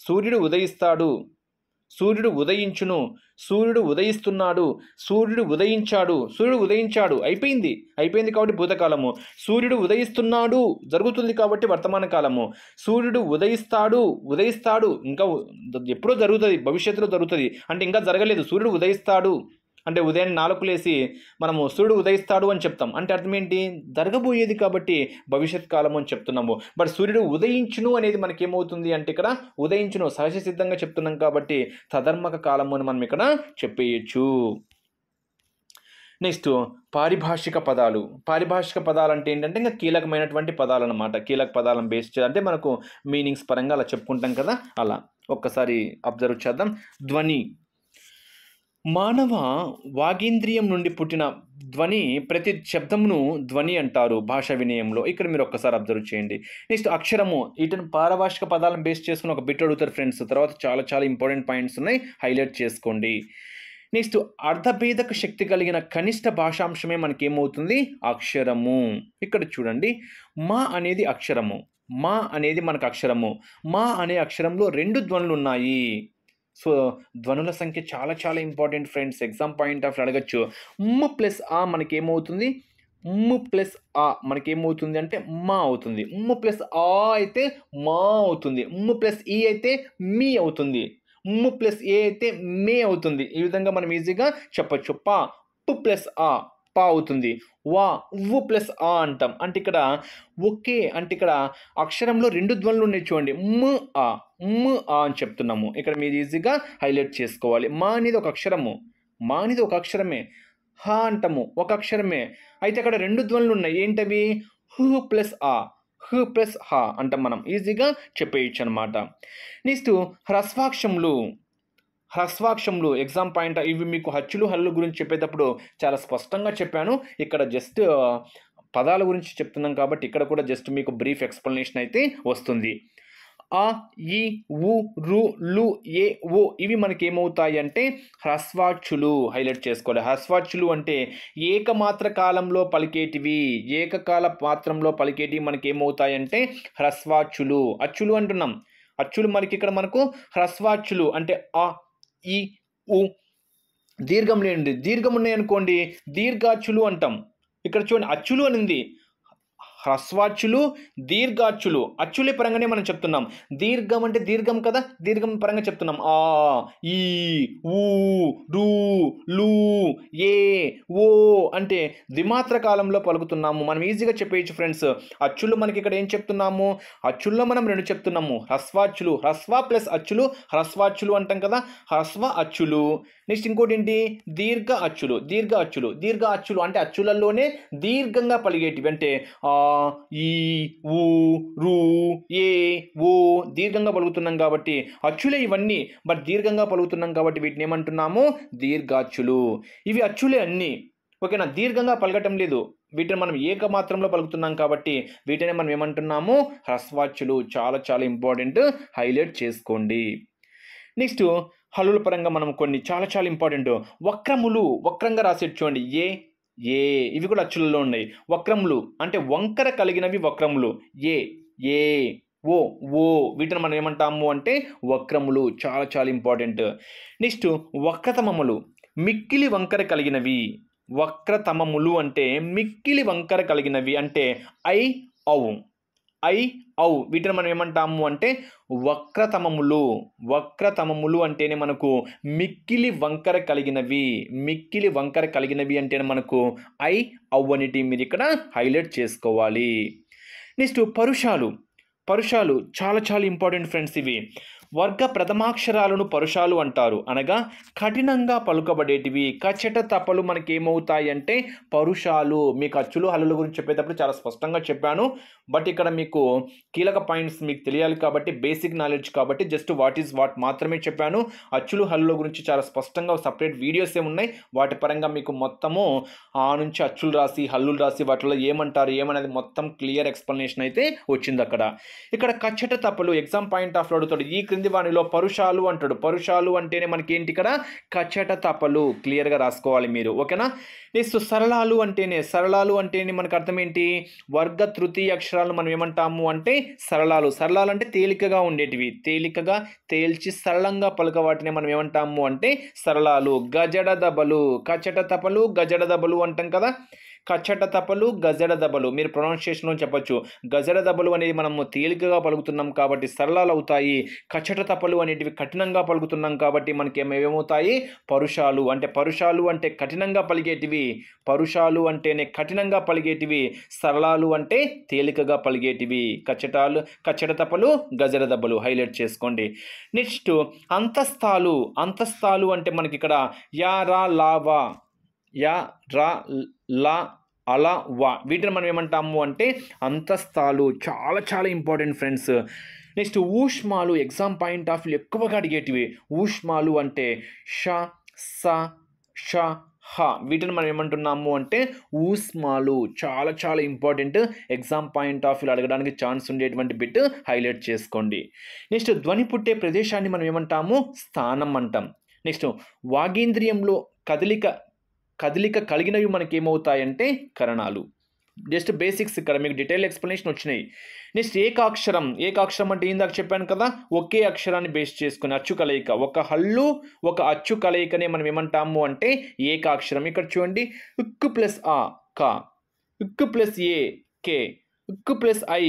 సూర్యుడు ఉదయిస్తాడు, సూర్యుడు ఉదయించును, సూర్యుడు ఉదయిస్తున్నాడు, సూర్యుడు ఉదయించాడు అయిపోయింది కాబట్టి భూతకాలము. సూర్యుడు ఉదయిస్తున్నాడు జరుగుతుంది కాబట్టి వర్తమాన కాలము. సూర్యుడు ఉదయిస్తాడు ఇంకా ఎప్పుడో జరుగుతుంది, భవిష్యత్తులో జరుగుతుంది అంటే ఇంకా జరగలేదు. సూర్యుడు ఉదయిస్తాడు అంటే ఉదయాన్నే 4కు లేసి మనము సూర్యుడు ఉదయిస్తాడు అని చెప్తాం. అంటే అర్థం ఏంటి, జరగబోయేది కాబట్టి భవిష్యత్ కాలము అని చెప్తున్నాము. బట్ సూర్యుడు ఉదయించును అనేది మనకి ఏమవుతుంది అంటే ఇక్కడ ఉదయించును సహజ సిద్ధంగా చెప్తున్నాం కాబట్టి తదర్మక కాలము అని మనం ఇక్కడ చెప్పేయచ్చు. నెక్స్ట్ పారిభాషిక పదాలు. పారిభాషిక పదాలు అంటే ఏంటంటే ఇంకా కీలకమైనటువంటి పదాలు అన్నమాట. కీలక పదాలను బేస్ అంటే మనకు మీనింగ్స్ పరంగా అలా చెప్పుకుంటాం కదా, అలా ఒక్కసారి అబ్జర్వ్ చేద్దాం. ధ్వని. మానవ వాగేంద్రియం నుండి పుట్టిన ధ్వని, ప్రతి శబ్దమును ధ్వని అంటారు భాషా వినయంలో. ఇక్కడ మీరు ఒక్కసారి అబ్జర్వ్ చేయండి. నెక్స్ట్ అక్షరము. వీటిని పారభాషిక పదాలను బేస్ చేసుకుని ఒక బిట్ అడుగుతారు ఫ్రెండ్స్. తర్వాత చాలా ఇంపార్టెంట్ పాయింట్స్ ఉన్నాయి, హైలైట్ చేసుకోండి. నెక్స్ట్ అర్ధభేదక శక్తి కలిగిన కనిష్ట భాషాంశమే మనకి ఏమవుతుంది, అక్షరము. ఇక్కడ చూడండి, మా అనేది అక్షరము, మా అనేది మనకు అక్షరము. మా అనే అక్షరంలో 2 ధ్వనులు ఉన్నాయి. సో ధ్వనుల సంఖ్య చాలా important friends. Exam point of అడగచ్చు. మ్ ప్లస్ ఆ మనకేమవుతుంది, మ్ ప్లస్ ఆ మనకేమవుతుంది అంటే మా అవుతుంది. మ్ ప్లస్ ఆ అయితే మా అవుతుంది. మ్ ప్లస్ ఈ అయితే మీ అవుతుంది. మ్ ప్లస్ ఏ అయితే మే అవుతుంది. ఈ విధంగా మనం ఈజీగా చెప్పచ్చు. పా పు ప్లస్ ఆ పా అవుతుంది. వా ఉవ్వు ప్లస్ ఆ అంటాం. అంటే ఇక్కడ ఒకే అంటే ఇక్కడ అక్షరంలో 2 ధ్వనులు ఉన్నాయి చూడండి, మ్ ఆ అని చెప్తున్నాము. ఇక్కడ మీరు ఈజీగా హైలైట్ చేసుకోవాలి. మా అనేది ఒక అక్షరము, మా అనేది ఒక అక్షరమే. హ అంటాము ఒక అక్షరమే. అయితే అక్కడ 2 ధ్వనులు ఉన్నాయి. ఏంటవి, హు ప్లస్ ఆ, హు ప్లస్ హ అంటాం. మనం ఈజీగా చెప్పేయచ్చు అనమాట. నెక్స్ట్ హ్రస్వాక్షములు ఎగ్జామ్ పాయింట్. ఇవి మీకు హచ్చులు హల్లు గురించి చెప్పేటప్పుడు చాలా స్పష్టంగా చెప్పాను. ఇక్కడ జస్ట్ పదాల గురించి చెప్తున్నాం కాబట్టి ఇక్కడ కూడా జస్ట్ మీకు బ్రీఫ్ ఎక్స్ప్లెనేషన్ అయితే వస్తుంది. ఆ, ఈ, ఉ, రు, లు, ఏ, ఓ ఇవి మనకి ఏమవుతాయి అంటే హ్రస్వాక్షులు. హైలైట్ చేసుకోవాలి. హ్రస్వాక్షులు అంటే ఏకమాత్ర కాలంలో పలికేటివి, ఏకకాల పాత్రంలో పలికేటివి మనకి ఏమవుతాయంటే హ్రస్వాక్షులు. అచ్చులు అంటున్నాం. అచ్చులు మనకి ఇక్కడ మనకు హ్రస్వాక్షులు అంటే ఆ, ఈ, ఉ. దీర్ఘం లేనిది, దీర్ఘం ఉన్నాయనుకోండి దీర్ఘాక్షులు అంటాం. ఇక్కడ చూడండి అచ్చులు అని ఉంది, హ్రస్వాక్షులు, దీర్ఘాక్షులు. అచ్చులే పరంగానే మనం చెప్తున్నాం. దీర్ఘం అంటే దీర్ఘం కదా, దీర్ఘం పరంగా చెప్తున్నాం. ఆ, ఈ, ఊ, రు, లు, ఏ, ఓ అంటే ద్విమాత్ర కాలంలో పలుకుతున్నాము. మనం ఈజీగా చెప్పేయచ్చు ఫ్రెండ్స్. అచ్చులు మనకి ఇక్కడ ఏం చెప్తున్నాము, అచ్చుల్లో మనం 2 చెప్తున్నాము. హ్రస్వాక్షులు, హ్రస్వ ప్లస్ అచ్చులు హ్రస్వాక్షులు అంటాం కదా, హ్రస్వ అచ్చులు. నెక్స్ట్ ఇంకోటి ఏంటి, దీర్ఘ అచ్చులు. దీర్ఘ అచ్చులు అంటే అచ్చులలోనే దీర్ఘంగా పలిగేటివి. అంటే ఆ, ఈ, ఊ, రు, ఏ, ఓ దీర్ఘంగా పలుకుతున్నాం కాబట్టి అచ్చులే ఇవన్నీ. బట్ దీర్ఘంగా పలుకుతున్నాం కాబట్టి వీటిని ఏమంటున్నాము, దీర్ఘాచ్చులు. ఇవి అచ్చులే అన్నీ. ఓకేనా, దీర్ఘంగా పలకటం లేదు. వీటిని మనం ఏకమాత్రంలో పలుకుతున్నాం కాబట్టి వీటిని మనం ఏమంటున్నాము, హ్రస్వాచ్యులు. చాలా చాలా ఇంపార్టెంట్, హైలైట్ చేసుకోండి. నెక్స్ట్ హల్లుల పరంగా మనం కొన్ని చాలా చాలా ఇంపార్టెంట్. వక్రములు, వక్రంగా రాసేది చూడండి, ఏ ఏ ఇవి కూడా అచ్చులలో ఉన్నాయి. వక్రములు అంటే వంకర కలిగినవి వక్రములు. ఏ ఏ ఓ ఓ వీటిని మనం ఏమంటాము అంటే వక్రములు. చాలా చాలా ఇంపార్టెంట్. నెక్స్ట్ వక్రతమములు, మిక్కిలి వంకర కలిగినవి. వక్రతమములు అంటే మిక్కిలి వంకర కలిగినవి, అంటే ఐ ఔ ఐ ఔ వీటిని మనం ఏమంటాము అంటే వక్రతమములు. వక్రతమములు అంటేనే మనకు మిక్కిలి వంకర కలిగినవి. మిక్కిలి వంకర కలిగినవి అంటేనే మనకు ఐ ఔ అనేటివి మీరు ఇక్కడ హైలైట్ చేసుకోవాలి. నెక్స్ట్ పరుషాలు. పరుషాలు చాలా చాలా ఇంపార్టెంట్ ఫ్రెండ్స్. ఇవి వర్గ ప్రథమాక్షరాలను పరుషాలు అంటారు, అనగా కఠినంగా పలుకబడేటివి. కచట తపలు మనకి ఏమవుతాయి అంటే పరుషాలు. మీకు అచ్చులు హల్లుల గురించి చెప్పేటప్పుడు చాలా స్పష్టంగా చెప్పాను, బట్ ఇక్కడ మీకు కీలక పాయింట్స్ మీకు తెలియాలి కాబట్టి, బేసిక్ నాలెడ్జ్ కాబట్టి జస్ట్ వాట్ ఈజ్ వాట్ మాత్రమే చెప్పాను. అచ్చులు హల్లుల గురించి చాలా స్పష్టంగా సపరేట్ వీడియోసే ఉన్నాయి. వాటి పరంగా మీకు మొత్తము ఆ నుంచి అచ్చులు రాసి హల్లులు రాసి వాటిలో ఏమంటారు ఏమనేది మొత్తం క్లియర్ ఎక్స్ప్లెనేషన్ అయితే వచ్చింది అక్కడ. ఇక్కడ కచ్చట తపలు ఎగ్జామ్ పాయింట్ ఆఫ్ అడుగుతాడు. ఈ క్రింది వానిలో పరుషాలు అంటాడు. పరుషాలు అంటేనే మనకి ఏంటి ఇక్కడ కచ్చట తపలు. క్లియర్గా రాసుకోవాలి మీరు, ఓకేనా. నెక్స్ట్ సరళాలు అంటేనే మనకు అర్థం ఏంటి, వర్గ తృతీయ అక్షరాలను మనం ఏమంటాము అంటే సరళాలు. సరళాలు అంటే తేలికగా ఉండేటివి, తేలికగా తేల్చి సరళంగా పలుక వాటిని మనం ఏమంటాము అంటే సరళాలు. గజడ దబలు, కచ్చట తపలు గజడ దబలు అంటాం కదా. కచ్చట తపలు గజడ దబలు మీరు ప్రొనౌన్సియేషన్లో చెప్పొచ్చు. గజడ దబలు అనేది మనము తేలికగా పలుకుతున్నాం కాబట్టి సరళాలు అవుతాయి. కచ్చట తపలు అనేటివి కఠినంగా పలుకుతున్నాం కాబట్టి మనకి ఏమవుతాయి, పరుషాలు. అంటే పరుషాలు అంటే కఠినంగా పలికేటివి, పరుషాలు అంటేనే కఠినంగా పలికేటివి, సరళాలు అంటే తేలికగా పలికేటివి. కచ్చట తపలు గజడ దబలు హైలైట్ చేసుకోండి. నెక్స్ట్ అంతస్తాలు. అంతస్తాలు అంటే మనకి ఇక్కడ యా రా లావా, యా రా లా అలా వా వీటిని మనం ఏమంటాము అంటే అంతస్తాలు. చాలా చాలా ఇంపార్టెంట్ ఫ్రెండ్స్. నెక్స్ట్ ఊష్మాలు ఎగ్జామ్ పాయింట్ ఆఫ్ వ్యూ ఎక్కువగా అడిగేటివి. ఊష్మాలు అంటే ష స ష హ వీటిని మనం ఏమంటున్నాము అంటే ఊష్మాలు. చాలా చాలా important, exam point of view అడగడానికి ఛాన్స్ ఉండేటువంటి బిట్ హైలైట్ చేసుకోండి. నెక్స్ట్ ధ్వని పుట్టే ప్రదేశాన్ని మనం ఏమంటాము స్థానం అంటాం. నెక్స్ట్ వాగేంద్రియంలో కదలిక కలిగినవి మనకి ఏమవుతాయంటే కరణాలు. జస్ట్ బేసిక్స్ ఇక్కడ మీకు డీటెయిల్ ఎక్స్ప్లెనేషన్ వచ్చినాయి. నెక్స్ట్ ఏకాక్షరం. ఏకాక్షరం అంటే ఇందాక చెప్పాను కదా, ఒకే అక్షరాన్ని బేస్ చేసుకుని అచ్చు కలయిక, ఒక హల్లు ఒక అచ్చు కలయికనే మనం ఏమంటాము అంటే ఏకాక్షరం. ఇక్కడ చూడండి, ఉక్కు ప్లస్ ఆ క, ఉక్కు ప్లస్ ఏ కే, ఉక్కు ప్లస్ ఐ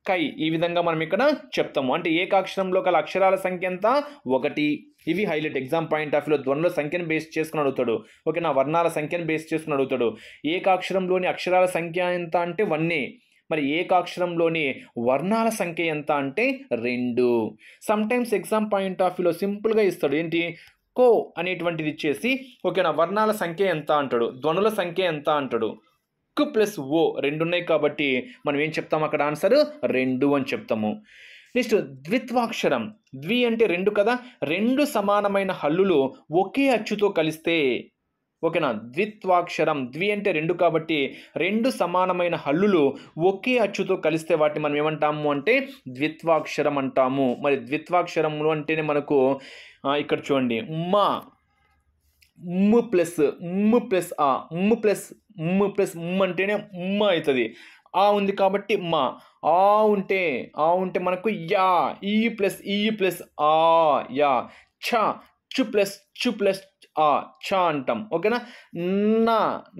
కై, ఈ విధంగా మనం ఇక్కడ చెప్తాము. అంటే ఏకాక్షరంలో గల అక్షరాల సంఖ్య ఎంత, 1. ఇవి హైలైట్. ఎగ్జామ్ పాయింట్ ఆఫ్ వ్యూలో ధ్వనుల సంఖ్యను బేస్ చేసుకుని అడుగుతాడు, ఓకేనా. వర్ణాల సంఖ్యను బేస్ చేసుకుని అడుగుతాడు. ఏకాక్షరంలోని అక్షరాల సంఖ్య ఎంత అంటే 1. మరి ఏకాక్షరంలోని వర్ణాల సంఖ్య ఎంత అంటే 2. సమ్టైమ్స్ ఎగ్జామ్ పాయింట్ ఆఫ్ వ్యూలో సింపుల్గా ఇస్తాడు, ఏంటి కో అనేటువంటిది ఇచ్చేసి, ఓకేనా, వర్ణాల సంఖ్య ఎంత అంటాడు, ధ్వనుల సంఖ్య ఎంత అంటాడు. కు ప్లస్ ఓ 2 ఉన్నాయి కాబట్టి మనం ఏం చెప్తాము అక్కడ ఆన్సర్ 2 అని చెప్తాము. నెక్స్ట్ ద్విత్వాక్షరం. ద్వి అంటే 2 కదా, 2 సమానమైన హల్లులు ఒకే అచ్చుతో కలిస్తే, ఓకేనా. ద్విత్వాక్షరం, ద్వి అంటే 2 కాబట్టి 2 సమానమైన హల్లులు ఒకే అచ్చుతో కలిస్తే వాటిని మనం ఏమంటాము అంటే ద్విత్వాక్షరం అంటాము. మరి ద్విత్వాక్షరములు అంటేనే మనకు ఇక్కడ చూడండి, మా మ్ ప్లస్ ఆ, మ్ ప్లస్ అంటేనే ఉమ్మ అవుతుంది. ఆ ఉంది కాబట్టి మా. ఆ ఉంటే మనకు యా, ఈ ప్లస్ ఆ యా. చు ప్లస్ ఆ చ అంటాం, ఓకేనా.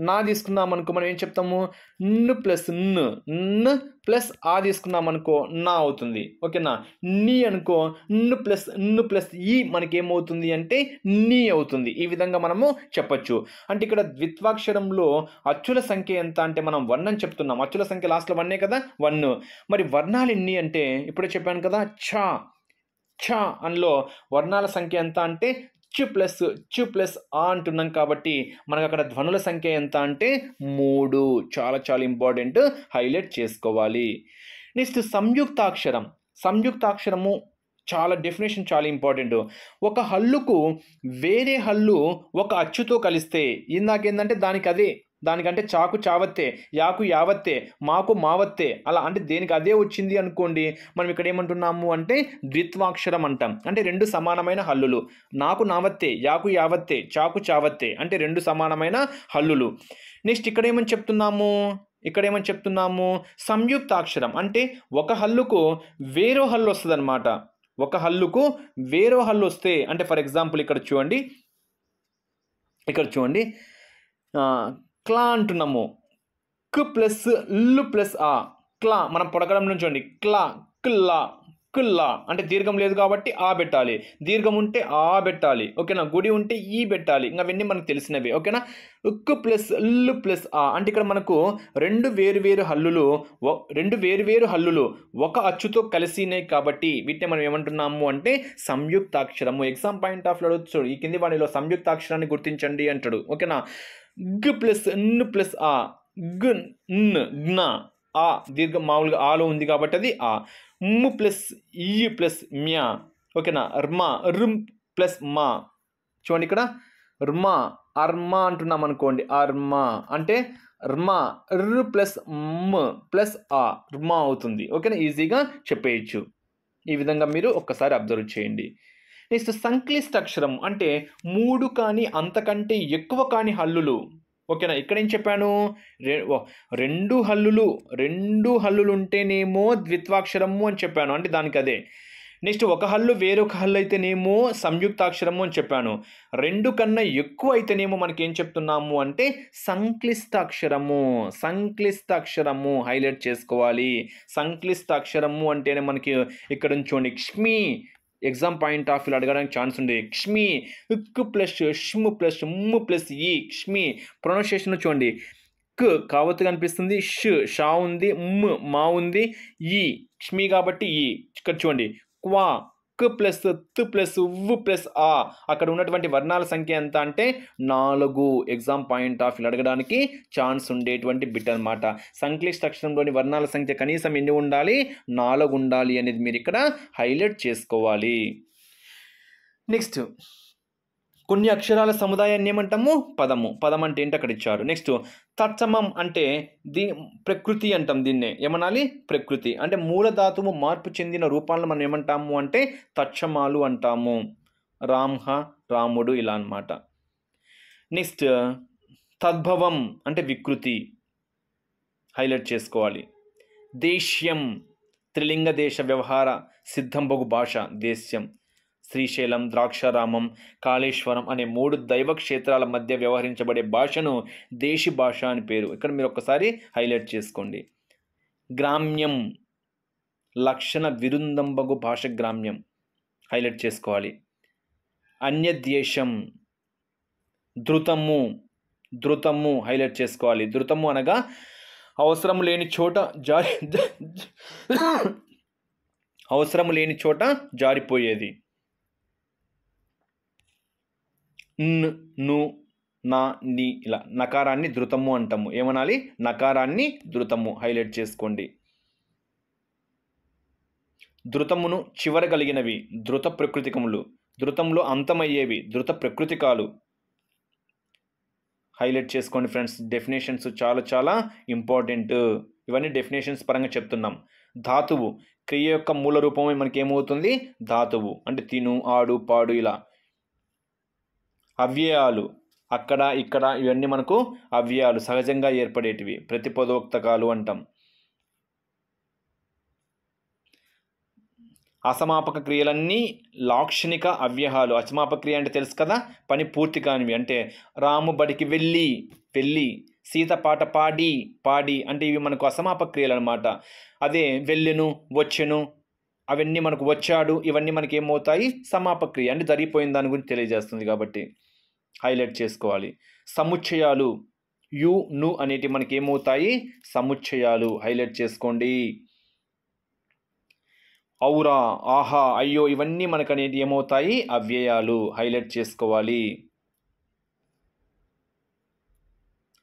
నా తీసుకున్నాం అనుకో మనం ఏం చెప్తాము, న్ ప్లస్ ఆ తీసుకున్నాం అనుకో నా అవుతుంది, ఓకేనా. నీ అనుకో న్ ప్లస్ ఈ మనకి ఏమవుతుంది అంటే నీ అవుతుంది. ఈ విధంగా మనము చెప్పచ్చు. అంటే ఇక్కడ ద్విత్వాక్షరంలో అచ్చుల సంఖ్య ఎంత అంటే మనం 1 అని చెప్తున్నాం. అచ్చుల సంఖ్య లాస్ట్లో 1 కదా, 1. మరి వర్ణాలు ఎన్ని అంటే ఇప్పుడే చెప్పాను కదా, ఛ అందులో వర్ణాల సంఖ్య ఎంత అంటే చు ప్లస్ ఆ అంటున్నాం కాబట్టి మనకు అక్కడ ధ్వనుల సంఖ్య ఎంత అంటే 3. చాలా చాలా ఇంపార్టెంట్, హైలైట్ చేసుకోవాలి. నెక్స్ట్ సంయుక్తాక్షరము చాలా డెఫినేషన్ చాలా ఇంపార్టెంట్. ఒక హల్లుకు వేరే హల్లు ఒక అచ్చుతో కలిస్తే, ఇందాకేందంటే దానికి అదే దానికంటే చాకు చావత్తే, యాకు యావత్తే, మాకు మావత్తే, అలా అంటే దేనికి అదే వచ్చింది అనుకోండి, మనం ఇక్కడ ఏమంటున్నాము అంటే ద్విత్వాక్షరం అంటాం. అంటే రెండు సమానమైన హల్లులు. నాకు నావత్తే, యాకు యావత్తే, చాకు చావత్తే అంటే రెండు సమానమైన హల్లులు. నెక్స్ట్ ఇక్కడేమని చెప్తున్నాము సంయుక్తాక్షరం అంటే ఒక హల్లుకు వేరో హల్లు వస్తుంది అనమాట. ఒక హల్లుకు వేరో హల్లు వస్తే అంటే ఫర్ ఎగ్జాంపుల్ ఇక్కడ చూడండి క్లా అంటున్నాము. క్ ప్లస్ ల్ ప్లస్ ఆ క్లా, మనం పొడకడం నుంచి చూడండి క్లా క్లా కుల్లా అంటే దీర్ఘం లేదు కాబట్టి ఆ పెట్టాలి, దీర్ఘం ఉంటే ఆ పెట్టాలి, ఓకేనా. గుడి ఉంటే ఈ పెట్టాలి, ఇంకా అవన్నీ మనకు తెలిసినవి, ఓకేనా. ఉక్కు ప్లస్ ల్ ప్లస్ ఆ అంటే ఇక్కడ మనకు రెండు వేరు హల్లులు ఒక అచ్చుతో కలిసినాయి కాబట్టి వీటిని మనం ఏమంటున్నాము అంటే సంయుక్తాక్షరము. ఎగ్జామ్ పాయింట్ ఆఫ్ వ్యూ చూడు, ఈ కింది వాటిలో సంయుక్తాక్షరాన్ని గుర్తించండి అంటాడు, ఓకేనా. గ్ ప్లస్ న్ ప్లస్ ఆ గ్ న్ జ్ఞ ఆ దీర్ఘం మామూలుగా ఆలో ఉంది కాబట్టి అది ఆ. మ్ ప్లస్ ఈ ప్లస్ మ్యా, ఓకేనా. ర్మ రుమ్ ప్లస్ మా, చూడండి ఇక్కడ ర్మ అర్మ అంటున్నాం అనుకోండి, అర్మ అంటే ర్మ ర్ ప్లస్ మ్ ప్లస్ ఆ ర్మ అవుతుంది, ఓకేనా. ఈజీగా చెప్పేయచ్చు. ఈ విధంగా మీరు ఒక్కసారి అబ్జర్వ్ చేయండి. నెక్స్ట్ సంక్లిష్ట అక్షరం అంటే మూడు కానీ అంతకంటే ఎక్కువ కానీ హల్లులు, ఓకేనా. ఇక్కడ ఏం చెప్పాను, రెండు హల్లులు ఉంటేనేమో ద్విత్వాక్షరము అని చెప్పాను, అంటే దానికి అదే. నెక్స్ట్ ఒక హల్లు వేరొక హల్లు అయితేనేమో సంయుక్తాక్షరము అని చెప్పాను. రెండు కన్నా ఎక్కువ అయితేనేమో మనకి ఏం చెప్తున్నాము అంటే సంక్లిష్టాక్షరము హైలైట్ చేసుకోవాలి. సంక్లిష్టాక్షరము అంటేనే మనకి ఇక్కడ చూడండి క్ష్మి, ఎగ్జామ్ పాయింట్ ఆఫ్ వ్యూ అడగడానికి ఛాన్స్ ఉంది. క్ష్మి ఉక్ ప్లస్ ష్ ప్లస్ మ్ ప్లస్ ఈ క్ష్మి. ప్రొనౌన్సియేషన్ చూడండి, క్ కావత్తు కనిపిస్తుంది, షా ఉంది, మా ఉంది, ఈ క్ష్మి కాబట్టి ఈ. ఇక్కడ చూడండి క్వా క్ ప్లస్ త్ ప్లస్ ఉవ్ ప్లస్ ఆ, అక్కడ ఉన్నటువంటి వర్ణాల సంఖ్య ఎంత అంటే 4. ఎగ్జామ్ పాయింట్ ఆఫ్ వ్యూ అడగడానికి ఛాన్స్ ఉండేటువంటి బిట్ అనమాట. సంక్లిష్ట అక్షరంలోని వర్ణాల సంఖ్య కనీసం ఎన్ని ఉండాలి, 4 ఉండాలి అనేది మీరు ఇక్కడ హైలైట్ చేసుకోవాలి. నెక్స్ట్ కొన్ని అక్షరాల సముదాయాన్ని ఏమంటాము పదం అంటే ఏంటి అక్కడ ఇచ్చారు. నెక్స్ట్ తత్సమం అంటే ప్రకృతి అంటాం, దీన్నే ఏమనాలి ప్రకృతి. అంటే మూలధాతువు మార్పు చెందిన రూపాలను మనం ఏమంటాము అంటే తత్సమాలు అంటాము. రామ్హ రాముడు ఇలా అన్నమాట. నెక్స్ట్ తద్భవం అంటే వికృతి హైలైట్ చేసుకోవాలి. దేశ్యం త్రిలింగ దేశ వ్యవహార సిద్ధంబగు భాష దేశ్యం. శ్రీశైలం, ద్రాక్షారామం, కాళేశ్వరం అనే 3 దైవ క్షేత్రాల మధ్య వ్యవహరించబడే భాషను దేశీ భాష అని పేరు. ఇక్కడ మీరు ఒక్కసారి హైలైట్ చేసుకోండి. గ్రామ్యం లక్షణ విరుందంబగు భాష గ్రామ్యం హైలైట్ చేసుకోవాలి. అన్యదేశం ధృతము హైలైట్ చేసుకోవాలి. ధృతము అనగా అవసరం లేని చోట జారిపోయేది. ను నా ని ఇలా నకారాన్ని ధృతము అంటాము, ఏమనాలి నకారాన్ని ధృతము హైలైట్ చేసుకోండి. ధృతమును చివరగలిగినవి ధృత ప్రకృతికములు, ధృతంలో అంతమయ్యేవి ధృత ప్రకృతికాలు హైలైట్ చేసుకోండి ఫ్రెండ్స్. డెఫినేషన్స్ చాలా ఇంపార్టెంట్. ఇవన్నీ డెఫినేషన్స్ పరంగా చెప్తున్నాం. ధాతువు క్రియ యొక్క మూల రూపమే మనకి ఏమవుతుంది ధాతువు, అంటే తిను, ఆడు, పాడు ఇలా. అవ్యయాలు అక్కడ ఇక్కడ ఇవన్నీ మనకు అవ్యయాలు సహజంగా ఏర్పడేటివి, ప్రతిపదోక్తకాలు అంటాం. అసమాపక క్రియలన్నీ లాక్షణిక అవ్యయాలు. అసమాపక క్రియ అంటే తెలుసు కదా, పని పూర్తి కానివి. అంటే రాము బడికి వెళ్ళి, సీత పాట పాడి అంటే ఇవి మనకు అసమాపక క్రియలు అనమాట. అదే వెళ్ళెను, వచ్చెను అవన్నీ మనకు వచ్చాడు, ఇవన్నీ మనకి ఏమవుతాయి సమాపక క్రియ, అంటే జరిగిపోయిన దాని గురించి తెలియజేస్తుంది కాబట్టి హైలైట్ చేసుకోవాలి. సముచ్చయాలు యు ను అనేటివి మనకి ఏమవుతాయి సముచ్చయాలు హైలైట్ చేసుకోండి. ఔరా, ఆహా, అయ్యో ఇవన్నీ మనకు అనేది ఏమవుతాయి అవ్యయాలు హైలైట్ చేసుకోవాలి.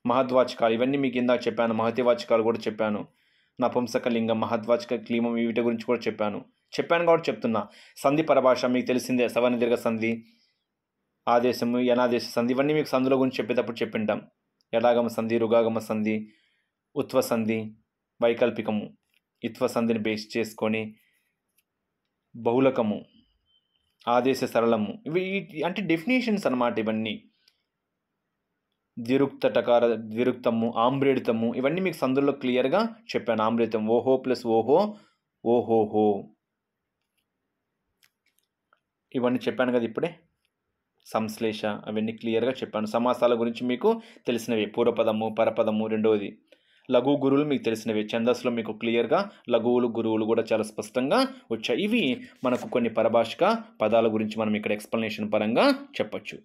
మహద్వాచకాలు ఇవన్నీ మీకు ఇందాక చెప్పాను, మహతివాచకాలు కూడా చెప్పాను. నపుంసకలింగం, మహద్వాచక క్లీమం వీటి గురించి కూడా చెప్పాను కాబట్టి చెప్తున్నా. సంధి పరభాష మీకు తెలిసిందే, సవర్ణ దీర్ఘ సంధి, ఆదేశము, యనాదేశ సంధి ఇవన్నీ మీకు సంధుల గురించి చెప్పేటప్పుడు చెప్పింటాం. ఎడాగమ సంధి, రుగాగమ సంధి, ఉత్వ సంధి, వైకల్పికము, ఇత్వ సంధిని బేస్ చేసుకొని బహుళకము, ఆదేశ సరళము, ఇవి అంటే డెఫినేషన్స్ అన్నమాట. ఇవన్నీ ద్విరుక్తటకార, ద్విరుక్తము, ఆమ్రేడితము, ఇవన్నీ మీకు సందుల్లో క్లియర్గా చెప్పాను. ఆమ్రేడితం ఓహో ప్లస్ ఓహో, ఓహోహో, ఇవన్నీ చెప్పాను కదా ఇప్పుడే. సంశ్లేష అవన్నీ క్లియర్గా చెప్పాను. సమాసాల గురించి మీకు తెలిసినవి, పూర్వపదము, పరపదము, రెండవది లఘు గురువులు మీకు తెలిసినవి. ఛందస్సులో మీకు క్లియర్గా లఘువులు గురువులు కూడా చాలా స్పష్టంగా వచ్చాయి. ఇవి మనకు కొన్ని పరభాషిక పదాల గురించి మనం ఇక్కడ ఎక్స్ప్లెనేషన్ పరంగా చెప్పచ్చు.